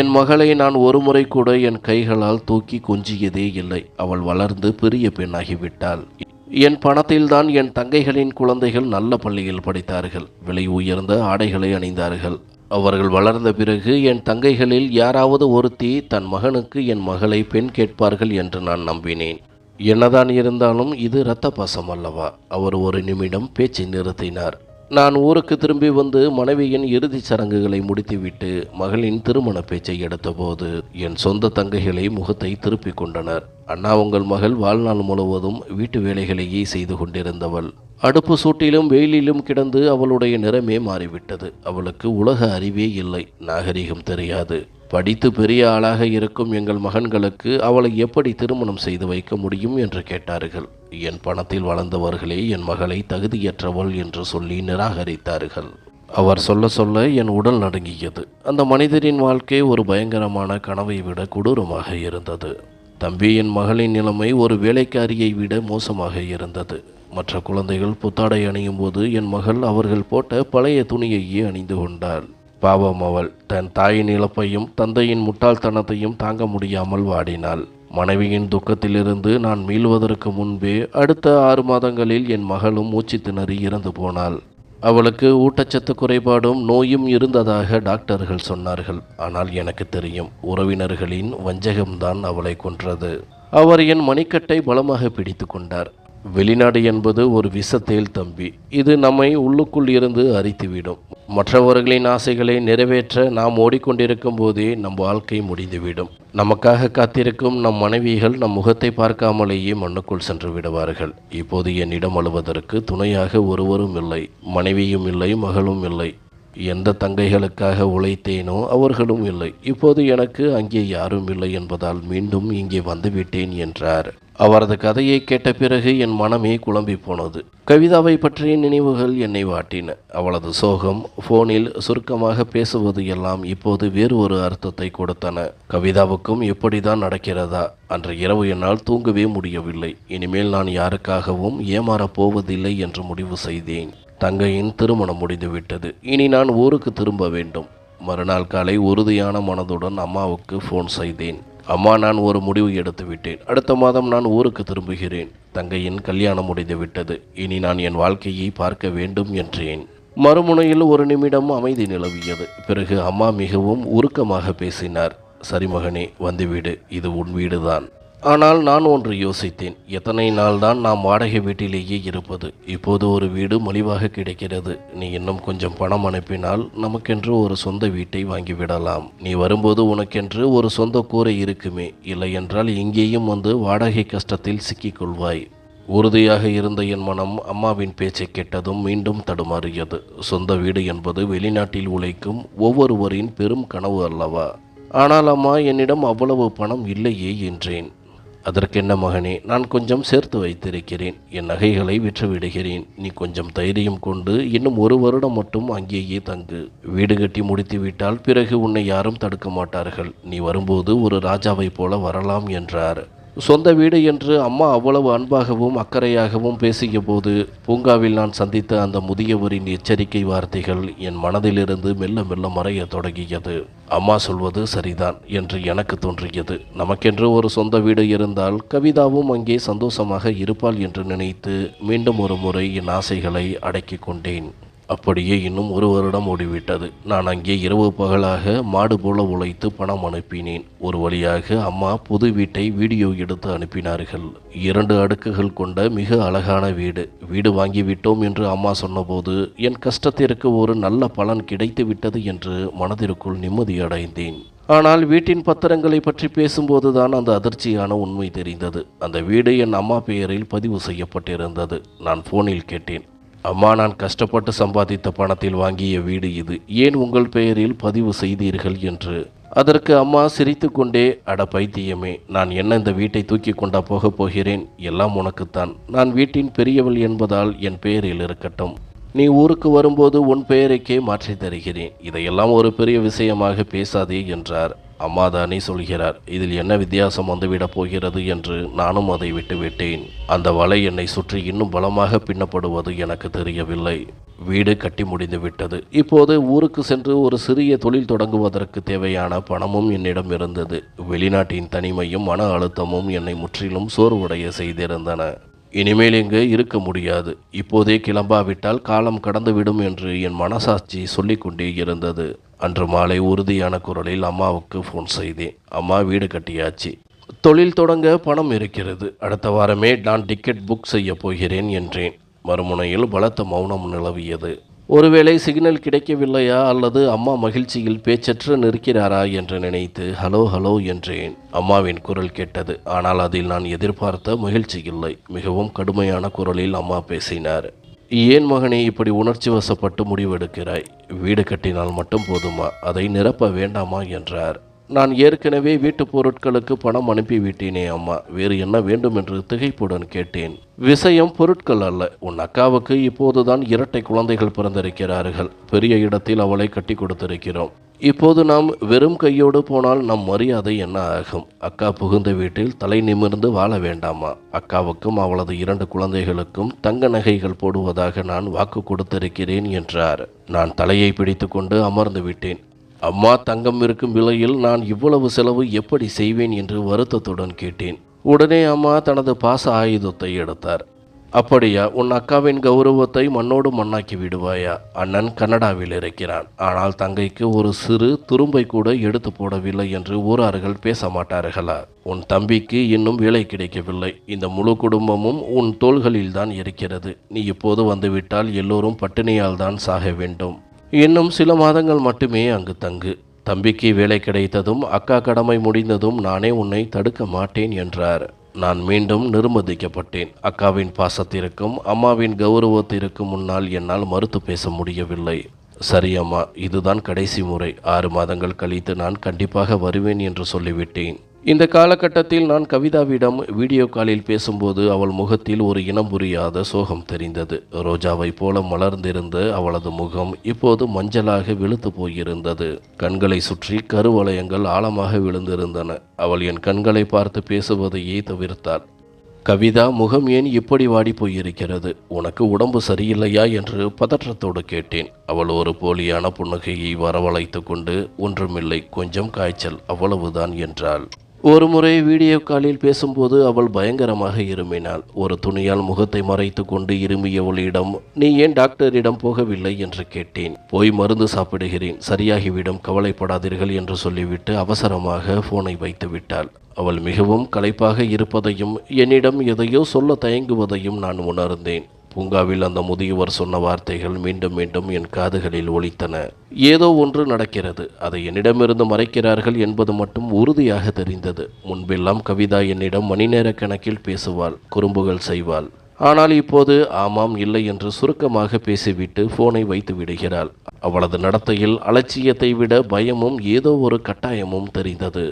என் மகளை நான் ஒரு முறை கூட என் கைகளால் தூக்கி கொஞ்சியதே இல்லை. அவள் வளர்ந்து பெரிய பெண்ணாகிவிட்டாள். என் பணத்தில்தான் என் தங்கைகளின் குழந்தைகள் நல்ல பள்ளியில் படித்தார்கள், விலை உயர்ந்த ஆடைகளை அணிந்தார்கள். அவர்கள் வளர்ந்த பிறகு என் தங்கைகளில் யாராவது ஒருத்தி தன் மகனுக்கு என் மகளை பெண் கேட்பார்கள் என்று நான் நம்பினேன். என்னதான் இருந்தாலும் இது இரத்த பாசம் அல்லவா? அவர் ஒரு நிமிடம் பேச்சை நிறுத்தினார். நான் ஊருக்கு திரும்பி வந்து மனைவியின் இறுதிச் சடங்குகளை முடித்துவிட்டு மகளின் திருமண பேச்சை எடுத்தபோது என் சொந்த தங்கைகளை முகத்தை திருப்பிக் கொண்டனர். அண்ணா, உங்கள் மகள் வாழ்நாள் முழுவதும் வீட்டு வேலைகளையே செய்து கொண்டிருந்தவள். அடுப்பு சூட்டிலும் வெயிலிலும் கிடந்து அவளுடைய நிறமே மாறிவிட்டது. அவளுக்கு உலக அறிவே இல்லை, நாகரிகம் தெரியாது. படித்து பெரிய ஆளாக இருக்கும் எங்கள் மகன்களுக்கு அவளை எப்படி திருமணம் செய்து வைக்க முடியும் என்று கேட்டார்கள். என் பணத்தில் வளர்ந்தவர்களே என் மகளை தகுதியற்றவள் என்று சொல்லி நிராகரித்தார்கள். அவர் சொல்ல சொல்ல என் உடல் நடுங்கியது. அந்த மனிதரின் வாழ்க்கை ஒரு பயங்கரமான கனவை விட கொடூரமாக இருந்தது. தம்பி, என் மகளின் நிலைமை ஒரு வேலைக்காரியை விட மோசமாக இருந்தது. மற்ற குழந்தைகள் புத்தாடை அணியும் போது என் மகள் அவர்கள் போட்ட பழைய துணியையே அணிந்து கொண்டாள். பாவம், அவள் தன் தாயின் இழப்பையும் தந்தையின் முட்டாள்தனத்தையும் தாங்க முடியாமல் வாடினாள். மனைவியின் துக்கத்திலிருந்து நான் மீள்வதற்கு முன்பே அடுத்த 6 மாதங்களில் என் மகளும் மூச்சு திணறி இறந்து போனாள். அவளுக்கு ஊட்டச்சத்து குறைபாடும் நோயும் இருந்ததாக டாக்டர்கள் சொன்னார்கள். ஆனால் எனக்கு தெரியும், உறவினர்களின் வஞ்சகம்தான் அவளை கொன்றது. அவர் என் மணிக்கட்டை பலமாக பிடித்து கொண்டார். வெளிநாடு என்பது ஒரு விஷத்தேல் தம்பி. இது நம்மை உள்ளுக்குள் இருந்து அரித்துவிடும். மற்றவர்களின் ஆசைகளை நிறைவேற்ற நாம் ஓடிக்கொண்டிருக்கும் போதே நம் வாழ்க்கை முடிந்துவிடும். நமக்காக காத்திருக்கும் நம் மனைவிகள் நம் முகத்தை பார்க்காமலேயே மண்ணுக்குள் சென்று விடுவார்கள். இப்போது என்னிடம் அழுவதற்கு துணையாக ஒருவரும் இல்லை, மனைவியும் இல்லை, மகளும் இல்லை. எந்த தங்கைகளுக்காக உழைத்தேனோ அவர்களும் இல்லை. இப்போது எனக்கு அங்கே யாரும் இல்லை என்பதால் மீண்டும் இங்கே வந்துவிட்டேன் என்றார். அவரது கதையை கேட்ட பிறகு என் மனமே குழம்பி போனது. கவிதாவை பற்றிய நினைவுகள் என்னை வாட்டின. அவளது சோகம், போனில் சுருக்கமாக பேசுவது எல்லாம் இப்போது வேறு ஒரு அர்த்தத்தை கொடுத்தன. கவிதாவுக்கும் இப்படிதான் நடக்கிறதா? அன்று இரவு என்னால் தூங்கவே முடியவில்லை. இனிமேல் நான் யாருக்காகவும் ஏமாறப் போவதில்லை என்று முடிவு செய்தேன். தங்கையின் திருமணம் முடிந்துவிட்டது. இனி நான் ஊருக்கு திரும்ப வேண்டும். மறுநாள் காலை உறுதியான மனதுடன் அம்மாவுக்கு ஃபோன் செய்தேன். அம்மா, நான் ஒரு முடிவு எடுத்து விட்டேன். அடுத்த மாதம் நான் ஊருக்கு திரும்புகிறேன். தங்கையின் கல்யாணம் முடிந்துவிட்டது. இனி நான் என் வாழ்க்கையை பார்க்க வேண்டும் என்றேன். மறுமுனையில் ஒரு நிமிடம் அமைதி நிலவியது. பிறகு அம்மா மிகவும் உருக்கமாக பேசினார். சரி மகனே, வந்துவிடு. இது உன் வீடுதான். ஆனால் நான் ஒன்று யோசித்தேன். எத்தனை நாள் தான் நாம் வாடகை வீட்டிலேயே இருப்பது? இப்போது ஒரு வீடு மலிவாக கிடைக்கிறது. நீ இன்னும் கொஞ்சம் பணம் அனுப்பினால் நமக்கென்று ஒரு சொந்த வீட்டை வாங்கிவிடலாம். நீ வரும்போது உனக்கென்று ஒரு சொந்த கூரை இருக்குமே. இல்லை என்றால் இங்கேயும் வந்து வாடகை கஷ்டத்தில் சிக்கிக்கொள்வாய். உறுதியாக இருந்த என் மனம் அம்மாவின் பேச்சை கேட்டதும் மீண்டும் தடுமாறியது. சொந்த வீடு என்பது வெளிநாட்டில் உழைக்கும் ஒவ்வொருவரின் பெரும் கனவு அல்லவா? ஆனால் அம்மா, என்னிடம் அவ்வளவு பணம் இல்லையே என்றேன். அதற்கென்ன மகனே, நான் கொஞ்சம் சேர்த்து வைத்திருக்கிறேன். என் நகைகளை விற்றுவிடுகிறேன். நீ கொஞ்சம் தைரியம் கொண்டு இன்னும் 1 வருடம் மட்டும் அங்கேயே தங்கு. வீடு கட்டி முடித்து விட்டால் பிறகு உன்னை யாரும் தடுக்க மாட்டார்கள். நீ வரும்போது ஒரு ராஜாவைப் போல வரலாம் என்றார். சொந்த வீடு என்று அம்மா அவ்வளவு அன்பாகவும் அக்கறையாகவும் பேசிய போது பூங்காவில் நான் சந்தித்த அந்த முதியவரின் எச்சரிக்கை வார்த்தைகள் என் மனதிலிருந்து மெல்ல மெல்ல மறைய தொடங்கியது. அம்மா சொல்வது சரிதான் என்று எனக்கு தோன்றியது. நமக்கென்று ஒரு சொந்த வீடு இருந்தால் கவிதாவும் அங்கே சந்தோஷமாக இருப்பாள் என்று நினைத்து மீண்டும் ஒரு முறை என் ஆசைகளை அடக்கிக் கொண்டேன். அப்படியே இன்னும் 1 வருடம் ஓடிவிட்டது. நான் அங்கே இரவு பகலாக மாடு போல உழைத்து பணம் அனுப்பினேன். ஒரு வழியாக அம்மா புது வீட்டை வீடியோ எடுத்து அனுப்பினார்கள். 2 அடுக்குகள் கொண்ட மிக அழகான வீடு. வீடு வாங்கிவிட்டோம் என்று அம்மா சொன்னபோது என் கஷ்டத்திற்கு ஒரு நல்ல பலன் கிடைத்து விட்டது என்று மனதிற்குள் நிம்மதியடைந்தேன். ஆனால் வீட்டின் பத்திரங்களை பற்றி பேசும்போதுதான் அந்த அதிர்ச்சியான உண்மை தெரிந்தது. அந்த வீடு என் அம்மா பெயரில் பதிவு செய்யப்பட்டிருந்தது. நான் போனில் கேட்டேன். அம்மா, நான் கஷ்டப்பட்டு சம்பாதித்த பணத்தில் வாங்கிய வீடு இது. ஏன் உங்கள் பெயரில் பதிவு செய்தீர்கள் என்று. அதற்கு அம்மா சிரித்து கொண்டே, அட பைத்தியமே, நான் என்ன இந்த வீட்டை தூக்கி கொண்டா போகப் போகிறேன்? எல்லாம் உனக்குத்தான். நான் வீட்டின் பெரியவள் என்பதால் என் பெயரில் இருக்கட்டும். நீ ஊருக்கு வரும்போது உன் பெயருக்கே மாற்றி தருகிறேன். இதையெல்லாம் ஒரு பெரிய விஷயமாக பேசாதே என்றார். அம்மாதானே சொல்கிறார். இதில் என்ன வித்தியாசம் வந்துவிடப் போகிறது என்று நானும் அதை விட்டுவிட்டேன். அந்த வலை என்னை சுற்றி இன்னும் பலமாக பின்னப்படுவது எனக்கு தெரியவில்லை. வீடு கட்டி முடிந்து விட்டது. இப்போது ஊருக்கு சென்று ஒரு சிறிய தொழில் தொடங்குவதற்கு தேவையான பணமும் என்னிடம் இருந்தது. வெளிநாட்டின் தனிமையும் மன அழுத்தமும் என்னை முற்றிலும் சோர்வுடைய செய்திருந்தன. இனிமேல் இங்கு இருக்க முடியாது. இப்போதே கிளம்பாவிட்டால் காலம் கடந்துவிடும் என்று என் மனசாட்சி சொல்லிக்கொண்டே இருந்தது. அன்று மாலை உறுதியான குரலில் அம்மாவுக்கு ஃபோன் செய்தேன். அம்மா, வீடு கட்டியாச்சு. தொழில் தொடங்க பணம் இருக்கிறது. அடுத்த வாரமே நான் டிக்கெட் புக் செய்ய போகிறேன் என்றேன். மறுமுனையில் பலத்த மௌனம் நிலவியது. ஒருவேளை சிக்னல் கிடைக்கவில்லையா அல்லது அம்மா மகிழ்ச்சியில் பேச்சற்று நிற்கிறாரா என்று நினைத்து ஹலோ ஹலோ என்றேன். அம்மாவின் குரல் கேட்டது. ஆனால் அதில் நான் எதிர்பார்த்த மகிழ்ச்சி இல்லை. மிகவும் கடுமையான குரலில் அம்மா பேசினார். ஏன் மகனே இப்படி உணர்ச்சி வசப்பட்டு முடிவெடுக்கிறாய்? வீடு கட்டினால் மட்டும் போதுமா? அதை நிரப்ப வேண்டாமா என்றார். நான் ஏற்கனவே வீட்டு பொருட்களுக்கு பணம் அனுப்பிவிட்டேனே அம்மா, வேறு என்ன வேண்டும் என்று திகைப்புடன் கேட்டேன். விஷயம் பொருட்கள் அல்ல. உன் அக்காவுக்கு இப்போதுதான் 2 குழந்தைகள் பிறந்திருக்கிறார்கள். பெரிய இடத்தில் அவளை கட்டி கொடுத்திருக்கிறோம். இப்போது நாம் வெறும் கையோடு போனால் நம் மரியாதை என்ன ஆகும்? அக்கா புகுந்த வீட்டில் தலை நிமிர்ந்து வாழ வேண்டாமா? அக்காவுக்கும் அவளது 2 குழந்தைகளுக்கும் தங்க நகைகள் போடுவதாக நான் வாக்கு கொடுத்திருக்கிறேன் என்றார். நான் தலையை பிடித்து கொண்டு அமர்ந்து விட்டேன். அம்மா, தங்கம் இருக்கும் விலையில் நான் இவ்வளவு செலவு எப்படி செய்வேன் என்று வருத்தத்துடன் கேட்டேன். உடனே அம்மா தனது பாச ஆயுதத்தை எடுத்தார். அப்படியா? உன் அக்காவின் கௌரவத்தை மண்ணோடு மண்ணாக்கி விடுவாயா? அண்ணன் கனடாவில் இருக்கிறான். ஆனால் தங்கைக்கு ஒரு சிறு துரும்பை கூட எடுத்து போடவில்லை என்று ஊரார்கள் பேச மாட்டார்களா? உன் தம்பிக்கு இன்னும் வேலை கிடைக்கவில்லை. இந்த முழு குடும்பமும் உன் தோள்களில் தான் இருக்கிறது. நீ இப்போது வந்துவிட்டால் எல்லோரும் பட்டினியால் தான் சாக வேண்டும். இன்னும் சில மாதங்கள் மட்டுமே அங்கு தங்கு. தம்பிக்கு வேலை கிடைத்ததும் அக்கா கடமை முடிந்ததும் நானே உன்னை தடுக்க மாட்டேன் என்றார். நான் மீண்டும் நிர்பந்திக்கப்பட்டேன். அக்காவின் பாசத்திற்கும் அம்மாவின் கௌரவத்திற்கும் முன்னால் என்னால் மறுத்து பேச முடியவில்லை. சரி அம்மா, இதுதான் கடைசி முறை. 6 மாதங்கள் கழித்து நான் கண்டிப்பாக வருவேன் என்று சொல்லிவிட்டேன். இந்த காலகட்டத்தில் நான் கவிதாவிடம் வீடியோ காலில் பேசும்போது அவள் முகத்தில் ஒரு இனம் புரியாத சோகம் தெரிந்தது. ரோஜாவைப் போல மலர்ந்திருந்த அவளது முகம் இப்போது மஞ்சளாக வெளுத்து போயிருந்தது. கண்களை சுற்றி கருவளையங்கள் ஆழமாக விழுந்திருந்தன. அவள் என் கண்களை பார்த்து பேசுவதையே தவிர்த்தாள். கவிதா, முகம் ஏன் இப்படி வாடி போயிருக்கிறது? உனக்கு உடம்பு சரியில்லையா என்று பதற்றத்தோடு கேட்டேன். அவள் ஒரு போலியான புன்னகையை வரவழைத்து கொண்டு, ஒன்றுமில்லை, கொஞ்சம் காய்ச்சல், அவ்வளவுதான் என்றாள். ஒருமுறை வீடியோ காலில் பேசும்போது அவள் பயங்கரமாக இருமினாள். ஒரு துணியால் முகத்தை மறைத்து கொண்டு இருமியவளிடம், நீ ஏன் டாக்டரிடம் போகவில்லை என்று கேட்டேன். போய் மருந்து சாப்பிடுகிறேன், சரியாகிவிடும், கவலைப்படாதீர்கள் என்று சொல்லிவிட்டு அவசரமாக போனை வைத்து விட்டாள். அவள் மிகவும் களைப்பாக இருப்பதையும் என்னிடம் எதையோ சொல்ல தயங்குவதையும் நான் உணர்ந்தேன். பூங்காவில் அந்த முதியவர் சொன்ன வார்த்தைகள் மீண்டும் மீண்டும் என் காதுகளில் ஒலித்தன. ஏதோ ஒன்று நடக்கிறது, அதை என்னிடமிருந்து மறைக்கிறார்கள் என்பது மட்டும் உறுதியாக தெரிந்தது. முன்பெல்லாம் கவிதா என்னிடம் மணிநேர கணக்கில் பேசுவாள், குறும்புகள் செய்வாள். ஆனால் இப்போது ஆமாம் இல்லை என்று சுருக்கமாக பேசிவிட்டு போனை வைத்து விடுகிறாள். அவளது நடத்தையில் அலட்சியத்தை விட பயமும் ஏதோ ஒரு கட்டாயமும் தெரிந்தது.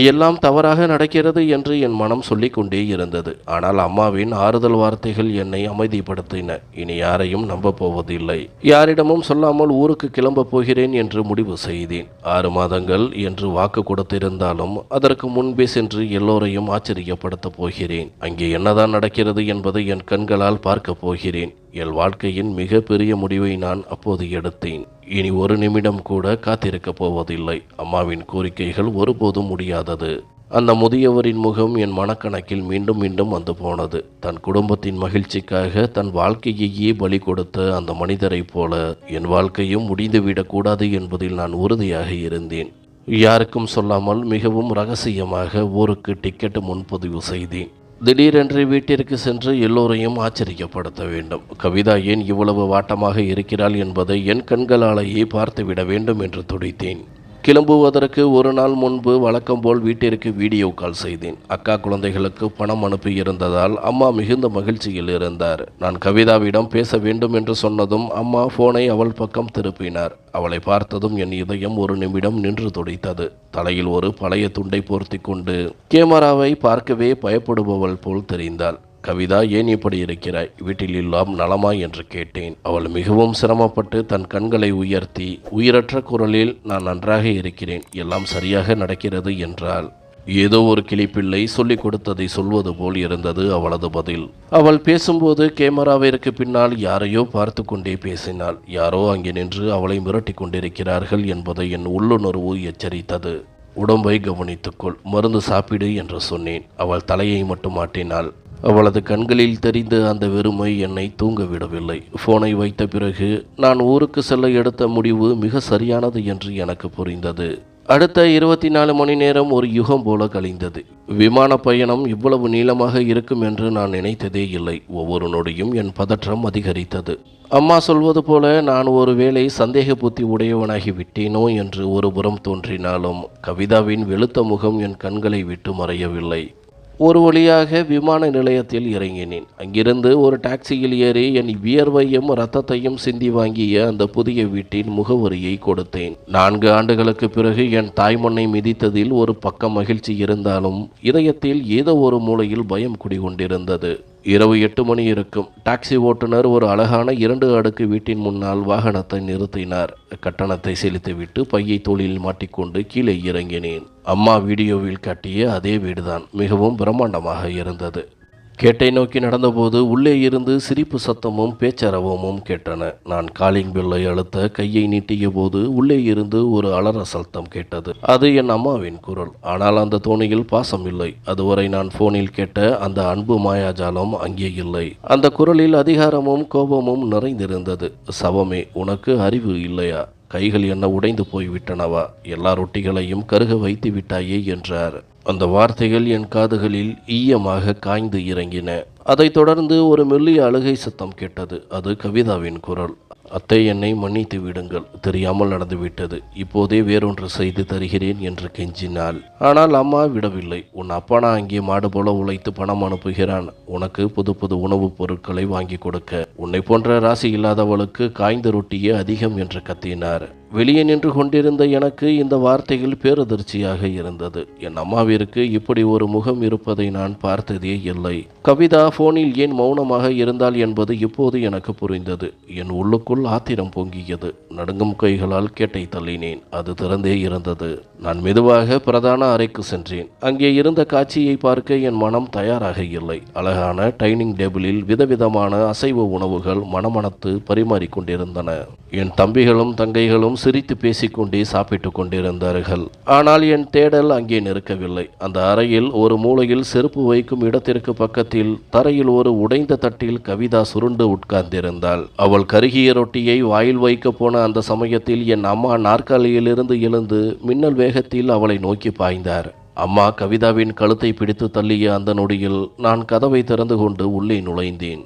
எல்லாம் தவறாக நடக்கிறது என்று என் மனம் சொல்லிக் கொண்டே இருந்தது. ஆனால் அம்மாவின் ஆறுதல் வார்த்தைகள் என்னை அமைதிப்படுத்தின. இனி யாரையும் நம்பப் போவதில்லை. யாரிடமும் சொல்லாமல் ஊருக்கு கிளம்பப் போகிறேன் என்று முடிவு செய்தேன். 6 மாதங்கள் என்று வாக்கு கொடுத்திருந்தாலும் அதற்கு முன்பே சென்று எல்லோரையும் ஆச்சரியப்படுத்தப் போகிறேன். அங்கே என்னதான் நடக்கிறது என்பதை என் கண்களால் பார்க்கப் போகிறேன். என் வாழ்க்கையின் மிக பெரிய முடிவை நான் அப்போது எடுத்தேன். இனி ஒரு நிமிடம் கூட காத்திருக்கப் போவதில்லை. அம்மாவின் கோரிக்கைகள் ஒருபோதும் முடியாதது. அந்த முதியவரின் முகம் என் மனக்கணக்கில் மீண்டும் மீண்டும் வந்து போனது. தன் குடும்பத்தின் மகிழ்ச்சிக்காக தன் வாழ்க்கையையே பலி கொடுத்த அந்த மனிதரைப் போல என் வாழ்க்கையும் முடிந்துவிடக்கூடாது என்பதில் நான் உறுதியாக இருந்தேன். யாருக்கும் சொல்லாமல் மிகவும் ரகசியமாக ஊருக்கு டிக்கெட் முன்பதிவு செய்தேன். திடீரென்று வீட்டிற்கு சென்று எல்லோரையும் ஆச்சரியப்படுத்த வேண்டும். கவிதா ஏன் இவ்வளவு வாட்டமாக இருக்கிறாள் என்பதை என் கண்களாலேயே பார்த்துவிட வேண்டும் என்று துடித்தேன். கிளம்புவதற்கு ஒரு நாள் முன்பு வழக்கம் போல் வீட்டிற்கு வீடியோ கால் செய்தேன். அக்கா குழந்தைகளுக்கு பணம் அனுப்பியிருந்ததால் அம்மா மிகுந்த மகிழ்ச்சியில் இருந்தார். நான் கவிதாவிடம் பேச வேண்டும் என்று சொன்னதும் அம்மா போனை அவள் பக்கம் திருப்பினார். அவளை பார்த்ததும் என் இதயம் ஒரு நிமிடம் நின்று துடித்தது. தலையில் ஒரு பழைய துண்டை போர்த்தி கொண்டு கேமராவை பார்க்கவே பயப்படுபவள் போல் தெரிந்தாள். கவிதா, ஏன் இப்படி இருக்கிறாய்? வீட்டில் எல்லாம் நலமா என்று கேட்டேன். அவள் மிகவும் சிரமப்பட்டு தன் கண்களை உயர்த்தி உயிரற்ற குரலில், நான் நன்றாக இருக்கிறேன், எல்லாம் சரியாக நடக்கிறது என்றாள். ஏதோ ஒரு கிளிப்பிள்ளை சொல்லிக் கொடுத்ததை சொல்வது போல் இருந்தது அவளது பதில். அவள் பேசும்போது கேமராவிற்கு பின்னால் யாரையோ பார்த்து கொண்டே பேசினாள். யாரோ அங்கே நின்று அவளை மிரட்டி கொண்டிருக்கிறார்கள் என்பதை என் உள்ளுணர்வு எச்சரித்தது. உடம்பை கவனித்துக்கொள், மருந்து சாப்பிடு என்று சொன்னேன். அவள் தலையை மட்டும் ஆட்டினாள். அவளது கண்களில் தெரிந்த அந்த வெறுமை என்னை தூங்க விடவில்லை. போனை வைத்த பிறகு நான் ஊருக்கு செல்ல எடுத்த முடிவு மிக சரியானது என்று எனக்கு புரிந்தது. அடுத்த 24 மணி நேரம் ஒரு யுகம் போல கழிந்தது. விமான பயணம் இவ்வளவு நீளமாக இருக்கும் என்று நான் நினைத்ததே இல்லை. ஒவ்வொரு நொடியும் என் பதற்றம் அதிகரித்தது. அம்மா சொல்வது போல நான் ஒருவேளை சந்தேக புத்தி உடையவனாகி விட்டேனோ என்று ஒரு புறம் தோன்றினாலும் கவிதாவின் வெளுத்த முகம் என் கண்களை விட்டு மறையவில்லை. ஒரு வழியாக விமான நிலையத்தில் இறங்கினேன். அங்கிருந்து ஒரு டாக்ஸியில் ஏறி என் வியர்வையும் இரத்தத்தையும் சிந்தி வாங்கிய அந்த புதிய வீட்டின் முகவரியை கொடுத்தேன். 4 ஆண்டுகளுக்கு பிறகு என் தாய்மண்ணை மிதித்ததில் ஒரு பக்கம் மகிழ்ச்சி இருந்தாலும் இதயத்தில் ஏதோ ஒரு மூலையில் பயம் குடிகொண்டிருந்தது. இரவு 8 மணி இருக்கும். டாக்ஸி ஓட்டுநர் ஒரு அழகான 2 அடுக்கு வீட்டின் முன்னால் வாகனத்தை நிறுத்தினார். கட்டணத்தை செலுத்திவிட்டு பையை தோளில் மாட்டிக்கொண்டு கீழே இறங்கினேன். அம்மா வீடியோவில் காட்டிய அதே வீடுதான். மிகவும் பிரம்மாண்டமாக இருந்தது. கேட்டை நோக்கி நடந்தபோது உள்ளே இருந்து சிரிப்பு சத்தமும் பேச்சரவமும் கேட்டன. நான் காலிங் பெல்லை அழுத்த கையை நீட்டிய போது உள்ளே இருந்து ஒரு அலற சத்தம் கேட்டது. அது என் அம்மாவின் குரல். ஆனால் அந்த தோணியில் பாசம் இல்லை. அதுவரை நான் போனில் கேட்ட அந்த அன்பு மாயாஜாலம் அங்கே இல்லை. அந்த குரலில் அதிகாரமும் கோபமும் நிறைந்திருந்தது. சவமே, உனக்கு அறிவு இல்லையா? கைகள் என்ன உடைந்து போய்விட்டனவா? எல்லா ரொட்டிகளையும் கருக வைத்து விட்டாயே என்றார். அந்த வார்த்தைகள் என் காதுகளில் ஈயமாக காய்ந்து இறங்கின. அதைத் தொடர்ந்து ஒரு மெல்லிய அழுகை சத்தம் கேட்டது. அது கவிதாவின் குரல். அத்தை, என்னை மன்னித்து விடுங்கள், தெரியாமல் நடந்துவிட்டது. இப்போதே வேறொன்று செய்து தருகிறேன் என்று கெஞ்சினாள். ஆனால் அம்மா விடவில்லை. உன் அப்பானா அங்கே மாடு போல உழைத்து பணம் அனுப்புகிறான், உனக்கு புது புது உணவுப் பொருட்களை வாங்கி கொடுக்க. உன்னை போன்ற ராசி இல்லாதவளுக்கு காய்ந்த ரொட்டியே அதிகம் என்று கத்தினார். வெளியே நின்று கொண்டிருந்த எனக்கு இந்த வார்த்தைகள் பேரதிர்ச்சியாக இருந்தது. என் அம்மாவிற்கு இப்படி ஒரு முகம் இருப்பதை நான் பார்த்ததே இல்லை. கவிதா போனில் ஏன் மௌனமாக இருந்தாள் என்பது இப்போது எனக்கு புரிந்தது. என் உள்ளுக்குள் ஆத்திரம் பொங்கியது. நடுங்கும் கைகளால் கேட்டை தள்ளினேன். அது திறந்தே இருந்தது. நான் மெதுவாக பிரதான அறைக்கு சென்றேன். அங்கே இருந்த காட்சியை பார்க்க என் மனம் தயாராக இல்லை. அழகான டைனிங் டேபிளில் விதவிதமான அசைவ உணவுகள் மணமணத்து பரிமாறிக்கொண்டிருந்தன. என் தம்பிகளும் தங்கைகளும் சிரித்து பேசிக்கொண்டே சாப்பிட்டு கொண்டிருந்தார்கள். ஆனால் என் தேடல் அங்கே நிற்கவில்லை. அந்த அறையில் ஒரு மூலையில் செருப்பு வைக்கும் இடத்திற்கு பக்கத்தில் தரையில் ஒரு உடைந்த தட்டில் கவிதா சுருண்டு உட்கார்ந்திருந்தாள். அவள் கருகிய ரொட்டியை வாயில் வைக்க போன அந்த சமயத்தில் என் அம்மா நாற்காலியிலிருந்து எழுந்து மின்னல் வேகத்தில் அவளை நோக்கி பாய்ந்தார். அம்மா கவிதாவின் கழுத்தை பிடித்து தள்ளிய அந்த நொடியில் நான் கதவை திறந்து கொண்டு உள்ளே நுழைந்தேன்.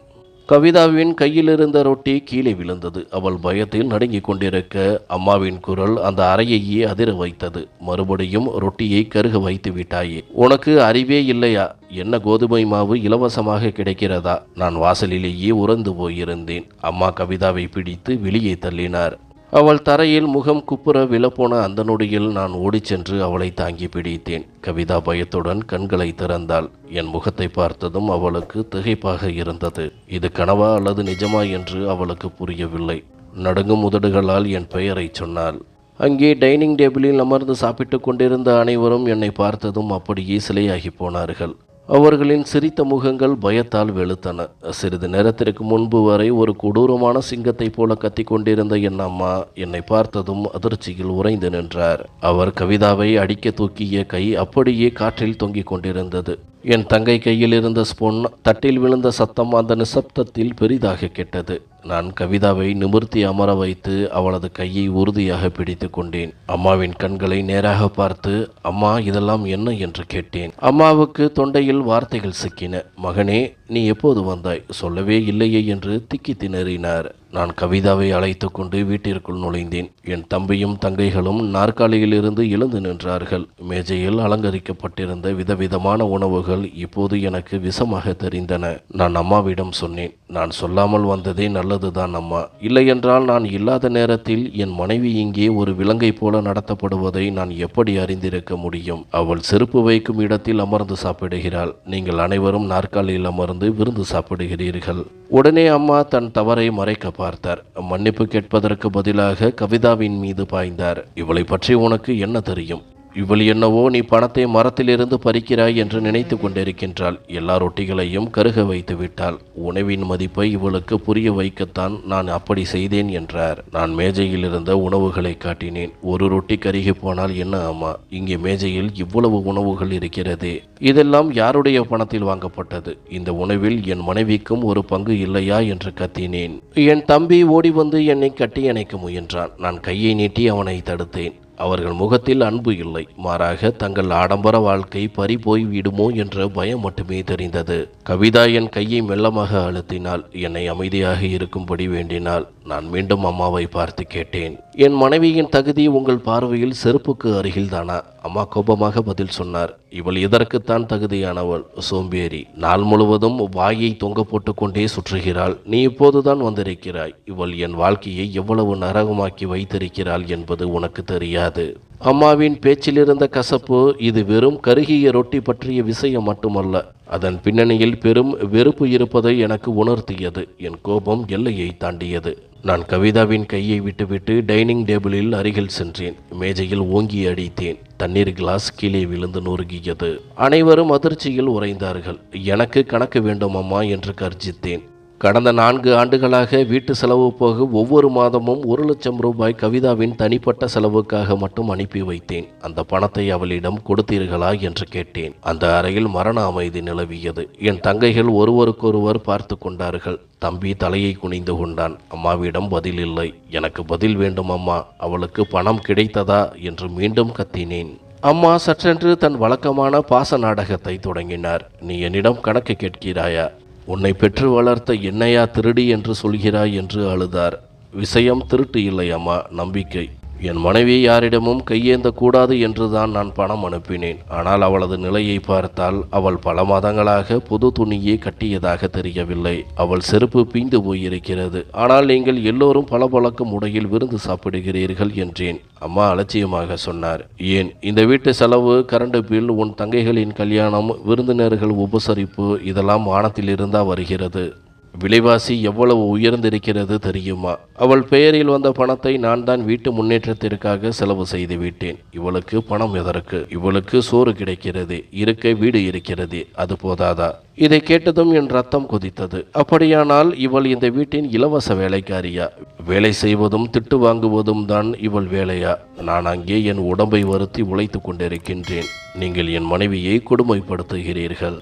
கவிதாவின் கையில் இருந்த ரொட்டி கீழே விழுந்தது. அவள் பயத்தில் நடுங்கிக் கொண்டிருக்க அம்மாவின் குரல் அந்த அறையையே அதிர வைத்தது. மறுபடியும் ரொட்டியை கருக வைத்து விட்டாயே, உனக்கு அறிவே இல்லையா? என்ன கோதுமை மாவு இலவசமாக கிடைக்கிறதா? நான் வாசலிலேயே உறந்து போயிருந்தேன். அம்மா கவிதாவை பிடித்து வெளியே தள்ளினார். அவள் தரையில் முகம் குப்புற விழப்போன அந்த நொடியில் நான் ஓடிச் சென்று அவளை தாங்கி பிடித்தேன். கவிதா பயத்துடன் கண்களை திறந்தாள். என் முகத்தை பார்த்ததும் அவளுக்கு திகைப்பாக இருந்தது. இது கனவா அல்லது நிஜமா என்று அவளுக்கு புரியவில்லை. நடுங்கும் உதடுகளால் என் பெயரை சொன்னாள். அங்கே டைனிங் டேபிளில் அமர்ந்து சாப்பிட்டு கொண்டிருந்த அனைவரும் என்னை பார்த்ததும் அப்படியே சிலையாகி போனார்கள். அவர்களின் சிரித்த முகங்கள் பயத்தால் வெளுத்தன. சிறிது நேரத்திற்கு முன்பு வரை ஒரு கொடூரமான சிங்கத்தை போல கத்தி கொண்டிருந்த என் அம்மா என்னை பார்த்ததும் அதிர்ச்சியில் உறைந்து நின்றார். அவர் கவிதாவை அடிக்க தூக்கிய கை அப்படியே காற்றில் தொங்கிக் கொண்டிருந்தது. என் தங்கை கையில் இருந்த ஸ்பூன் தட்டில் விழுந்த சத்தம் அந்த நிசப்தத்தில் பெரிதாக கேட்டது. நான் கவிதாவை நிமிர்த்தி அமர வைத்து அவளது கையை உறுதியாக பிடித்து கொண்டேன். அம்மாவின் கண்களை நேராக பார்த்து, அம்மா, இதெல்லாம் என்ன என்று கேட்டேன். அம்மாவுக்கு தொண்டையில் வார்த்தைகள் சிக்கின. மகனே, நீ எப்போது வந்தாய்? சொல்லவே இல்லையே என்று திக்கி திணறினார். நான் கவிதாவை அழைத்து கொண்டு வீட்டிற்குள் நுழைந்தேன். என் தம்பியும் தங்கைகளும் நாற்காலியில் இருந்து எழுந்து நின்றார்கள். மேஜையில் அலங்கரிக்கப்பட்டிருந்த விதவிதமான உணவுகள் இப்போது எனக்கு விஷமாக தெரிந்தன. நான் அம்மாவிடம் சொன்னேன், நான் சொல்லாமல் வந்ததே நல்லதுதான் அம்மா. இல்லையென்றால் நான் இல்லாத நேரத்தில் என் மனைவி இங்கே ஒரு விலங்கை போல நடத்தப்படுவதை நான் எப்படி அறிந்திருக்க முடியும்? அவள் செருப்பு வைக்கும் இடத்தில் அமர்ந்து சாப்பிடுகிறாள். நீங்கள் அனைவரும் நாற்காலியில் அமர்ந்து விருந்து சாப்பிடுகிறீர்கள். உடனே அம்மா தன் தவறை மறைக்க பார்த்தார். மன்னிப்பு கேட்பதற்கு பதிலாக கவிதாவின் மீது பாய்ந்தார். இவளை பற்றி உனக்கு என்ன தெரியும்? இவள் என்னவோ நீ பணத்தை மரத்திலிருந்து பறிக்கிறாய் என்று நினைத்து கொண்டிருக்கின்றாள். எல்லா ரொட்டிகளையும் கருக வைத்து விட்டாள். உணவின் மதிப்பை இவளுக்கு புரிய வைக்கத்தான் நான் அப்படி செய்தேன் என்றார். நான் மேஜையில் இருந்த உணவுகளை காட்டினேன். ஒரு ரொட்டி கருகி போனால் என்ன அம்மா? இங்கே மேஜையில் இவ்வளவு உணவுகள் இருக்கிறதே. இதெல்லாம் யாருடைய பணத்தில் வாங்கப்பட்டது? இந்த உணவில் என் மனைவிக்கும் ஒரு பங்கு இல்லையா என்று கத்தினேன். என் தம்பி ஓடி வந்து என்னை கட்டி அணைக்க முயன்றான். நான் கையை நீட்டி அவனை தடுத்தேன். அவர்கள் முகத்தில் அன்பு இல்லை, மாறாக தங்கள் ஆடம்பர வாழ்க்கை பறி போய் விடுமோ என்ற பயம் மட்டுமே தெரிந்தது. கவிதா என் கையை மெல்லமாக அழுத்தினாள். என்னை அமைதியாக இருக்கும்படி வேண்டினாள். நான் மீண்டும் அம்மாவை பார்த்து கேட்டேன், என் மனைவியின் தகுதி உங்கள் பார்வையில் செருப்புக்கு அருகில் தானா? அம்மா கோபமாக பதில் சொன்னார். இவள் இதற்குத்தான் தகுதியானவள், சோம்பேறி. நாள் முழுவதும் வாயை தொங்க போட்டு கொண்டே சுற்றுகிறாள். நீ இப்போதுதான் வந்திருக்கிறாய். இவள் என் வாழ்க்கையை எவ்வளவு நரகமாக்கி வைத்திருக்கிறாள் என்பது உனக்கு தெரியாது. அம்மாவின் பேச்சிலிருந்த கசப்பு இது வெறும் கருகிய ரொட்டி பற்றிய விஷயம் மட்டுமல்ல, அதன் பின்னணியில் பெரும் வெறுப்பு இருப்பதை எனக்கு உணர்த்தியது. என் கோபம் எல்லையை தாண்டியது. நான் கவிதாவின் கையை விட்டுவிட்டு டைனிங் டேபிளில் அருகில் சென்றேன். மேஜையில் ஓங்கி அடித்தேன். தண்ணீர் கிளாஸ் கீழே விழுந்து நொறுங்கியது. அனைவரும் அதிர்ச்சியில் உறைந்தார்கள். எனக்கு கணக்கு வேண்டும் அம்மா என்று கர்ஜித்தேன். கடந்த 4 ஆண்டுகளாக வீட்டு செலவு போக ஒவ்வொரு மாதமும் 1 லட்சம் ரூபாய் கவிதாவின் தனிப்பட்ட செலவுக்காக மட்டும் அனுப்பி வைத்தேன். அந்த பணத்தை அவளிடம் கொடுத்தீர்களா என்று கேட்டேன். அந்த அறையில் மரண அமைதி நிலவியது. என் தங்கைகள் ஒருவருக்கொருவர் பார்த்து கொண்டார்கள். தம்பி தலையை குனிந்து கொண்டான். அம்மாவிடம் பதில் இல்லை. எனக்கு பதில் வேண்டும் அம்மா. அவளுக்கு பணம் கிடைத்ததா என்று மீண்டும் கத்தினேன். அம்மா சற்றென்று தன் வழக்கமான பாச நாடகத்தை தொடங்கினார். நீ என்னிடம் கணக்கு கேட்கிறாயா? உன்னை பெற்று வளர்த்த என்னையா திருடி என்று சொல்கிறாய் என்று அழுதார். விஷயம் திருட்டு இல்லை அம்மா, நம்பிக்கை. என் மனைவி யாரிடமும் கையேந்த கூடாது என்றுதான் நான் பணம் அனுப்பினேன். ஆனால் அவளது நிலையை பார்த்தால் அவள் பல மாதங்களாக புது துணியை கட்டியதாக தெரியவில்லை. அவள் செருப்பு பீந்து போயிருக்கிறது. ஆனால் நீங்கள் எல்லோரும் பளபளக்கும் உடையில் விருந்து சாப்பிடுகிறீர்கள் என்றேன். அம்மா அலட்சியமாக சொன்னார். ஏன், இந்த வீட்டு செலவு, கரண்ட் பில், உன் தங்கைகளின் கல்யாணம், விருந்தினர்கள் உபசரிப்பு இதெல்லாம் வானத்தில் இருந்தா வருகிறது? விலைவாசி எவ்வளவு உயர்ந்திருக்கிறது தெரியுமா? அவள் பெயரில் வந்த பணத்தை நான் தான் வீட்டு முன்னேற்றத்திற்காக செலவு செய்து விட்டேன். இவளுக்கு பணம் எதற்கு? இவளுக்கு சோறு கிடைக்கிறது, இருக்க வீடு இருக்கிறது, அது போதாதா? இதை கேட்டதும் என் ரத்தம் கொதித்தது. அப்படியானால் இவள் இந்த வீட்டின் இலவச வேலைக்காரியா? வேலை செய்வதும் திட்டு வாங்குவதும் தான் இவள் வேலையா? நான் அங்கே என் உடம்பை வருத்தி உழைத்து கொண்டிருக்கின்றேன். நீங்கள் என் மனைவியை கொடுமைப்படுத்துகிறீர்கள்.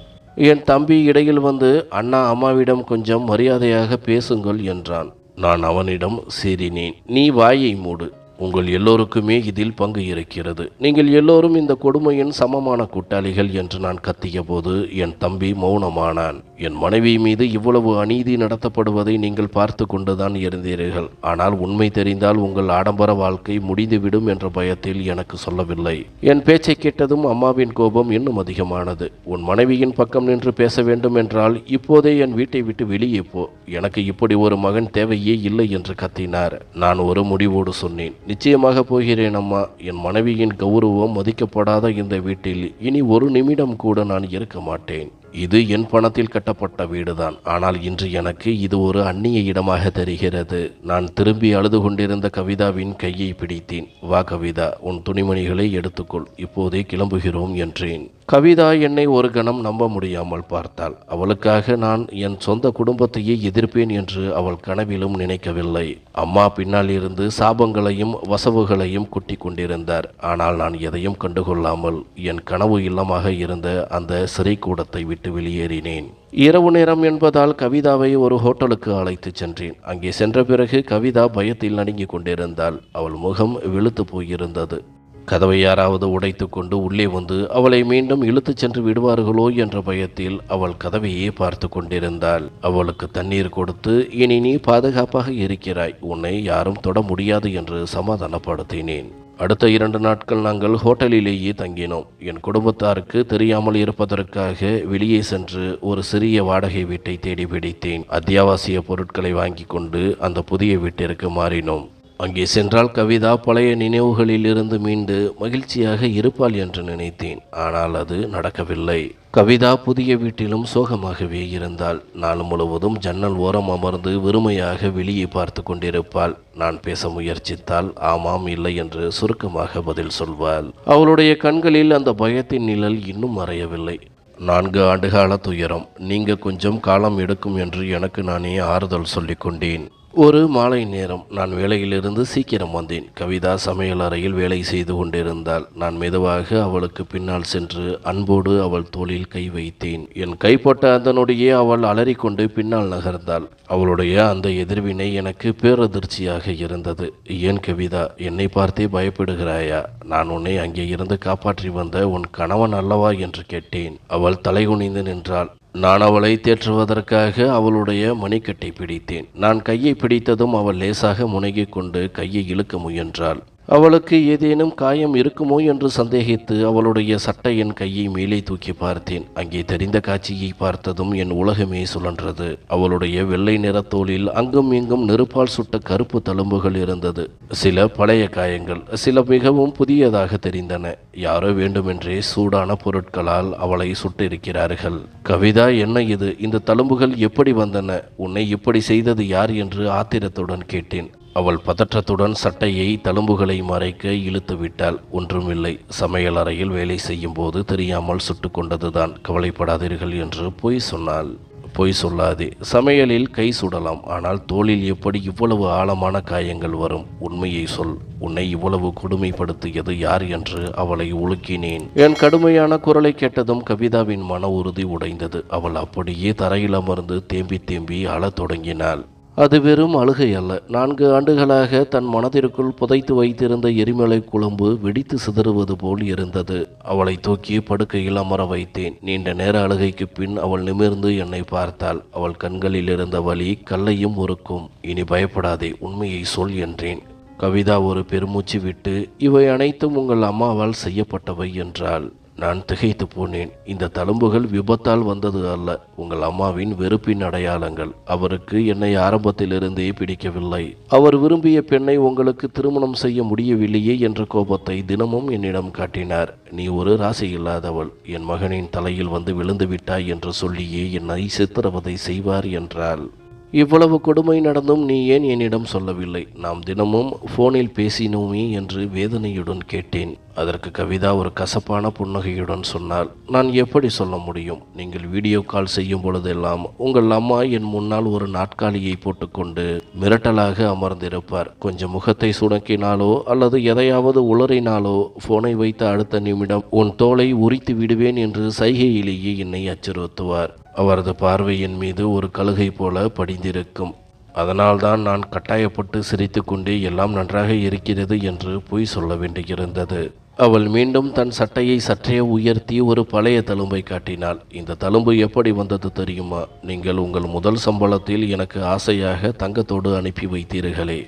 என் தம்பி இடையில் வந்து, அண்ணா அம்மாவிடம் கொஞ்சம் மரியாதையாக பேசுங்கள் என்றான். நான் அவனிடம் சீறினேன். நீ வாயை மூடு. உங்கள் எல்லோருக்குமே இதில் பங்கு இருக்கிறது. நீங்கள் எல்லோரும் இந்த கொடுமையின் சமமான கூட்டாளிகள் என்று நான் கத்திய போது என் தம்பி மௌனமானான். என் மனைவி மீது இவ்வளவு அநீதி நடத்தப்படுவதை நீங்கள் பார்த்து கொண்டுதான் இருந்தீர்கள். ஆனால் உண்மை தெரிந்தால் உங்கள் ஆடம்பர வாழ்க்கை முடிந்துவிடும் என்ற பயத்தில் எனக்கு சொல்லவில்லை. என் பேச்சை கேட்டதும் அம்மாவின் கோபம் இன்னும் அதிகமானது. உன் மனைவியின் பக்கம் நின்று பேச வேண்டும் என்றால் இப்போதே என் வீட்டை விட்டு வெளியே போ. எனக்கு இப்படி ஒரு மகன் தேவையே இல்லை என்று கத்தினார். நான் ஒரு முடிவோடு சொன்னேன். நிச்சயமாக போகிறேன் அம்மா. என் மனைவியின் கௌரவம் மதிக்கப்படாத இந்த வீட்டில் இனி ஒரு நிமிடம் கூட நான் இருக்க மாட்டேன். இது என் பணத்தில் கட்டப்பட்ட வீடுதான். ஆனால் இன்று எனக்கு இது ஒரு அந்நிய இடமாக தெரிகிறது. நான் திரும்பி அழுது கொண்டிருந்த கவிதாவின் கையை பிடித்தேன். வா கவிதா, உன் துணிமணிகளை எடுத்துக்கொள், இப்போதே கிளம்புகிறோம் என்றேன். கவிதா என்னை ஒரு கணம் நம்ப முடியாமல் பார்த்தாள். அவளுக்காக நான் என் சொந்த குடும்பத்தையே எதிர்ப்பேன் என்று அவள் கனவிலும் நினைக்கவில்லை. அம்மா பின்னால் இருந்து சாபங்களையும் வசவுகளையும் குட்டி கொண்டிருந்தார். ஆனால் நான் எதையும் கண்டுகொள்ளாமல் என் கனவு இல்லமாக இருந்த அந்த சிறைக்கூடத்தை விட்டு வெளியேறினேன். இரவு நேரம் என்பதால் கவிதாவை ஒரு ஹோட்டலுக்கு அழைத்துச் சென்றேன். அங்கே சென்ற பிறகு கவிதா பயத்தில் நடுங்கிக் கொண்டிருந்தாள். அவள் முகம் வெளுத்து போயிருந்தது. கதவை யாராவது உடைத்து கொண்டு உள்ளே வந்து அவளை மீண்டும் இழுத்துச் சென்று விடுவார்களோ என்ற பயத்தில் அவள் கதவையே பார்த்து கொண்டிருந்தாள். அவளுக்கு தண்ணீர் கொடுத்து, இனி நீ பாதுகாப்பாக இருக்கிறாய், உன்னை யாரும் தொட முடியாது என்று சமாதானப்படுத்தினேன். அடுத்த 2 நாட்கள் நாங்கள் ஹோட்டலிலேயே தங்கினோம். என் குடும்பத்தாருக்கு தெரியாமல் இருப்பதற்காக வெளியே சென்று ஒரு சிறிய வாடகை வீட்டை தேடி பிடித்தேன். அத்தியாவசிய பொருட்களை வாங்கி கொண்டு அந்த புதிய வீட்டிற்கு மாறினோம். அங்கே சென்றால் கவிதா பழைய நினைவுகளில் இருந்து மீண்டு மகிழ்ச்சியாக இருப்பாள் என்று நினைத்தேன். ஆனால் அது நடக்கவில்லை. கவிதா புதிய வீட்டிலும் சோகமாகவே இருந்தாள். நாள் முழுவதும் ஜன்னல் ஓரம் அமர்ந்து வெறுமையாக வெளியே பார்த்து கொண்டிருப்பாள். நான் பேச முயற்சித்தால் ஆமாம் இல்லை என்று சுருக்கமாக பதில் சொல்வாள். அவளுடைய கண்களில் அந்த பயத்தின் நிழல் இன்னும் மறையவில்லை. 4 ஆண்டுகால துயரம் நீங்க கொஞ்சம் காலம் எடுக்கும் என்று எனக்கு நானே ஆறுதல் சொல்லிக் கொண்டேன். ஒரு மாலை நேரம் நான் வேலையிலிருந்து சீக்கிரம் வந்தேன். கவிதா சமையல் அறையில் வேலை செய்து கொண்டிருந்தாள். நான் மெதுவாக அவளுக்கு பின்னால் சென்று அன்போடு அவள் தோளில் கை வைத்தேன். என் கைப்பட்ட அந்த நொடியே அவள் அலறிக்கொண்டு பின்னால் நகர்ந்தாள். அவளுடைய அந்த எதிர்வினை எனக்கு பேரதிர்ச்சியாக இருந்தது. ஏன் கவிதா, என்னை பார்த்தே பயப்படுகிறாயா? நான் உன்னை அங்கே இருந்து காப்பாற்றி வந்த உன் கணவன் அல்லவா என்று கேட்டேன். அவள் தலைகுனிந்து நின்றாள். நான் அவளை தேற்றுவதற்காக அவளுடைய மணிக்கட்டை பிடித்தேன். நான் கையை பிடித்ததும் அவள் லேசாக முனகிக் கொண்டு கையை இழுக்க முயன்றாள். அவளுக்கு ஏதேனும் காயம் இருக்குமோ என்று சந்தேகித்து அவளுடைய சட்டையின் கையை மேலே தூக்கி பார்த்தேன். அங்கே தெரிந்த காட்சியை பார்த்ததும் என் உலகமே சுழன்றது. அவளுடைய வெள்ளை நிறத்தோலில் அங்கும் இங்கும் நெருப்பால் சுட்ட கருப்பு தழும்புகள் இருந்தது. சில பழைய காயங்கள், சில மிகவும் புதியதாக தெரிந்தன. யாரோ வேண்டுமென்றே சூடான பொருட்களால் அவளை சுட்டிருக்கிறார்கள். கவிதா, என்ன இது? இந்த தழும்புகள் எப்படி வந்தன? உன்னை இப்படி செய்தது யார் என்று ஆத்திரத்துடன் கேட்டேன். அவள் பதற்றத்துடன் சட்டையை தழும்புகளை மறைக்க இழுத்து விட்டாள். ஒன்றுமில்லை, சமையல் அறையில் வேலை செய்யும் போது தெரியாமல் சுட்டு கொண்டதுதான், கவலைப்படாதீர்கள் என்று பொய் சொன்னாள். பொய் சொல்லாதே. சமையலில் கை சுடலாம், ஆனால் தோளில் எப்படி இவ்வளவு ஆழமான காயங்கள் வரும்? உண்மையை சொல். உன்னை இவ்வளவு கொடுமைப்படுத்தியது யார் என்று அவளை உலுக்கினேன். என் கடுமையான குரலை கேட்டதும் கவிதாவின் மன உறுதி உடைந்தது. அவள் அப்படியே தரையில் அமர்ந்து தேம்பி தேம்பி அழத் தொடங்கினாள். அது வெறும் அழுகை அல்ல. 4 ஆண்டுகளாக தன் மனதிற்குள் புதைத்து வைத்திருந்த எரிமலை குழம்பு வெடித்து சிதறுவது போல் இருந்தது. அவளை தூக்கி படுக்கையில் அமர வைத்தேன். நீண்ட நேர அழுகைக்கு பின் அவள் நிமிர்ந்து என்னை பார்த்தாள். அவள் கண்களில் இருந்த வலி கல்லையும் உருக்கும். இனி பயப்படாதே, உண்மையை சொல் என்றேன். கவிதா ஒரு பெருமூச்சு விட்டு, இவை அனைத்தும் உங்கள் அம்மாவால் செய்யப்பட்டவை என்றாள். நான் திகைத்து போனேன். இந்த தழும்புகள் விபத்தால் வந்தது அல்ல, உங்கள் அம்மாவின் வெறுப்பின் அடையாளங்கள். அவருக்கு என்னை ஆரம்பத்திலிருந்தே பிடிக்கவில்லை. அவர் விரும்பிய பெண்ணை உங்களுக்கு திருமணம் செய்ய முடியவில்லையே என்ற கோபத்தை தினமும் என்னிடம் காட்டினார். நீ ஒரு ராசி இல்லாதவள், என் மகனின் தலையில் வந்து விழுந்து விட்டாய் என்று சொல்லியே என்னை சித்திரவதை செய்வார் என்றாள். இவ்வளவு கொடுமை நடந்தும் நீ ஏன் என்னிடம் சொல்லவில்லை? நாம் தினமும் போனில் பேசினோமே என்று வேதனையுடன் கேட்டேன். அதற்கு கவிதா ஒரு கசப்பான புன்னகையுடன் சொன்னாள், நான் எப்படி சொல்ல முடியும்? நீங்கள் வீடியோ கால் செய்யும் பொழுதெல்லாம் உங்கள் அம்மா என் முன்னால் ஒரு நாற்காலியை போட்டுக்கொண்டு மிரட்டலாக அமர்ந்திருப்பார். கொஞ்சம் முகத்தை சுணக்கினாலோ அல்லது எதையாவது உளறினாலோ போனை வைத்த அடுத்த நிமிடம் உன் தோலை உரித்து விடுவேன் என்று சைகையிலேயே என்னை அச்சுறுத்துவார். அவரது பார்வை என் மீது ஒரு கழுகை போல படிந்திருக்கும். அதனால்தான் நான் கட்டாயப்பட்டு சிரித்து கொண்டே எல்லாம் நன்றாக இருக்கிறது என்று பொய் சொல்ல வேண்டியிருந்தது. அவள் மீண்டும் தன் சட்டையை சற்றே உயர்த்தி ஒரு பழைய தழும்பை காட்டினாள். இந்த தழும்பு எப்படி வந்தது தெரியுமா? நீங்கள் உங்கள் முதல் சம்பளத்தில் எனக்கு ஆசையாக தங்கத்தோடு அனுப்பி வைத்தீர்களே,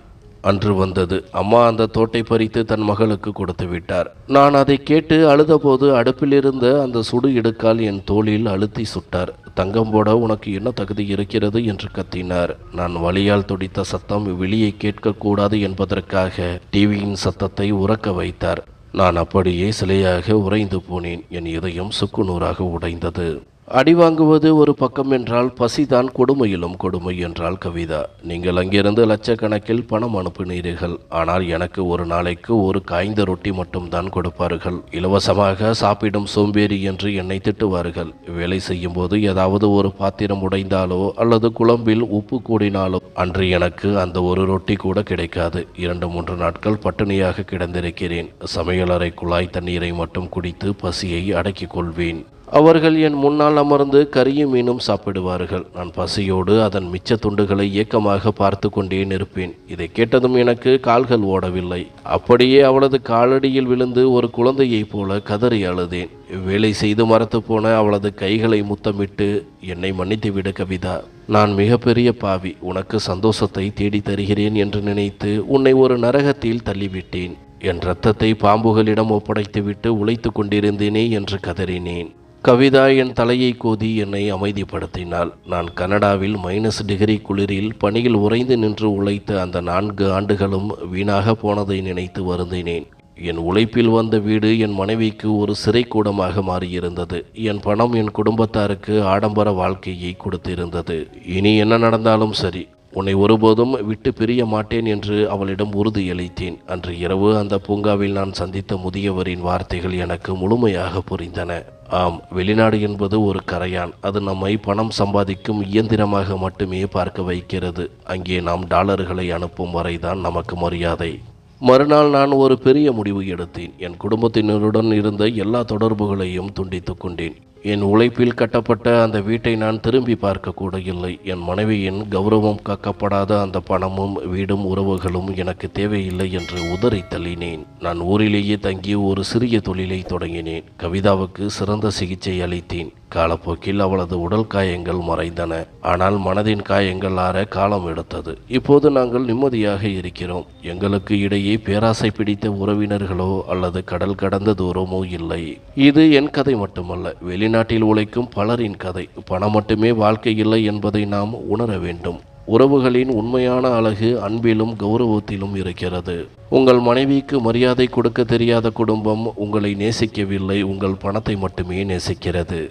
அன்று வந்தது. அம்மா அந்த தோட்டை பறித்து தன் மகளுக்கு கொடுத்து விட்டார். நான் அதை கேட்டு அழுதபோது அடுப்பிலிருந்த அந்த சுடு இடுக்கால் என் தோளில் அழுத்தி சுட்டார். தங்கம் போட உனக்கு என்ன தகுதி இருக்கிறது என்று கத்தினார். நான் வலியால் துடித்த சத்தம் வெளியே கேட்கக்கூடாது என்பதற்காக டிவியின் சத்தத்தை உறக்க வைத்தார். நான் அப்படியே சிலையாக உறைந்து போனேன். என் இதயம் சுக்குநூறாக உடைந்தது. அடி வாங்குவது ஒரு பக்கம் என்றால் பசிதான் கொடுமையிலும் கொடுமை என்றால் கவிதா. நீங்கள் அங்கிருந்து லட்சக்கணக்கில் பணம் அனுப்பினீர்கள். ஆனால் எனக்கு ஒரு நாளைக்கு ஒரு காய்ந்த ரொட்டி மட்டும்தான் கொடுப்பார்கள். இலவசமாக சாப்பிடும் சோம்பேறி என்று என்னை திட்டுவார்கள். வேலை செய்யும் போது ஏதாவது ஒரு பாத்திரம் உடைந்தாலோ அல்லது குழம்பில் உப்பு கூடினாலோ அன்று எனக்கு அந்த ஒரு ரொட்டி கூட கிடைக்காது. 2-3 நாட்கள் பட்டினியாக கிடந்திருக்கிறேன். சமையலறை குழாய் தண்ணீரை மட்டும் குடித்து பசியை அடக்கிக் கொள்வேன். அவர்கள் என் முன்னால் அமர்ந்து கறியும் மீனும் சாப்பிடுவார்கள். நான் பசியோடு அதன் மிச்ச துண்டுகளை ஏக்கமாக பார்த்து கொண்டே நிற்பேன். இதை கேட்டதும் எனக்கு கால்கள் ஓடவில்லை. அப்படியே அவளது காலடியில் விழுந்து ஒரு குழந்தையைப் போல கதறி அழுதேன். வேலை செய்து மறத்து போன அவளது கைகளை முத்தமிட்டு, என்னை மன்னித்து விடு கவிதா, நான் மிகப்பெரிய பாவி. உனக்கு சந்தோஷத்தை தேடி தருகிறேன் என்று நினைத்து உன்னை ஒரு நரகத்தில் தள்ளிவிட்டேன். என் இரத்தத்தை பாம்புகளிடம் ஒப்படைத்துவிட்டு உழைத்து கொண்டிருந்தேனே என்று கதறினேன். கவிதா என் தலையை கோதி என்னை அமைதிப்படுத்தினாள். நான் கனடாவில் -டிகிரி குளிரில் பணியில் உறைந்து நின்று உழைத்த அந்த 4 ஆண்டுகளும் வீணாக போனதை நினைத்து வருந்தினேன். என் உழைப்பில் வந்த வீடு என் மனைவிக்கு ஒரு சிறைக்கூடமாக மாறியிருந்தது. என் பணம் என் குடும்பத்தாருக்கு ஆடம்பர வாழ்க்கையை கொடுத்திருந்தது. இனி என்ன நடந்தாலும் சரி, உன்னை ஒருபோதும் விட்டு பிரிய மாட்டேன் என்று அவளிடம் உறுதியளித்தேன். அன்று இரவு அந்த பூங்காவில் நான் சந்தித்த முதியவரின் வார்த்தைகள் எனக்கு முழுமையாக புரிந்தன. ஆம், வெளிநாடு என்பது ஒரு கரையான். அது நம்மை பணம் சம்பாதிக்கும் இயந்திரமாக மட்டுமே பார்க்க வைக்கிறது. அங்கே நாம் டாலர்களை அனுப்பும் வரைதான் நமக்கு மரியாதை. மறுநாள் நான் ஒரு பெரிய முடிவு எடுத்தேன். என் குடும்பத்தினருடன் இருந்த எல்லா தொடர்புகளையும் துண்டித்துக் கொண்டேன். என் உழைப்பில் கட்டப்பட்ட அந்த வீட்டை நான் திரும்பி பார்க்க கூட இல்லை. என் மனைவியின் கௌரவம் காக்கப்படாத அந்த பணமும் வீடும் உறவுகளும் எனக்கு தேவையில்லை என்று உதறி தள்ளினேன். நான் ஊரிலேயே தங்கி ஒரு சிறிய தொழிலை தொடங்கினேன். கவிதாவுக்கு சிறந்த சிகிச்சை அளித்தேன். காலப்போக்கில் அவளது உடல் காயங்கள் மறைந்தன. ஆனால் மனதின் காயங்கள் ஆற காலம் எடுத்தது. இப்போது நாங்கள் நிம்மதியாக இருக்கிறோம். எங்களுக்கு இடையே பேராசை பிடித்த உறவினர்களோ அல்லது கடல் கடந்த தூரமோ இல்லை. இது என் கதை மட்டுமல்ல, வெளிநாட்டில் உழைக்கும் பலரின் கதை. பணம் மட்டுமே வாழ்க்கை இல்லை என்பதை நாம் உணர வேண்டும். உறவுகளின் உண்மையான அழகு அன்பிலும் கௌரவத்திலும் இருக்கிறது. உங்கள் மனைவிக்கு மரியாதை கொடுக்க தெரியாத குடும்பம் உங்களை நேசிக்கவில்லை, உங்கள் பணத்தை மட்டுமே நேசிக்கிறது.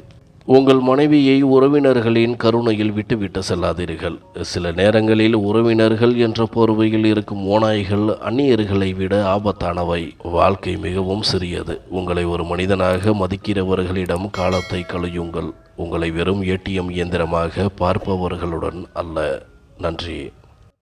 உங்கள் மனைவியை உறவினர்களின் கருணையில் விட்டுவிட்டு செல்லாதீர்கள். சில நேரங்களில் உறவினர்கள் என்ற போர்வையில் இருக்கும் ஓநாய்கள் அந்நியர்களை விட ஆபத்தானவை. வாழ்க்கை மிகவும் சிறியது. உங்களை ஒரு மனிதனாக மதிக்கிறவர்களிடம் காலத்தை கழியுங்கள். உங்களை வெறும் ஏடிஎம் இயந்திரமாக பார்ப்பவர்களுடன் அல்ல. நன்றி.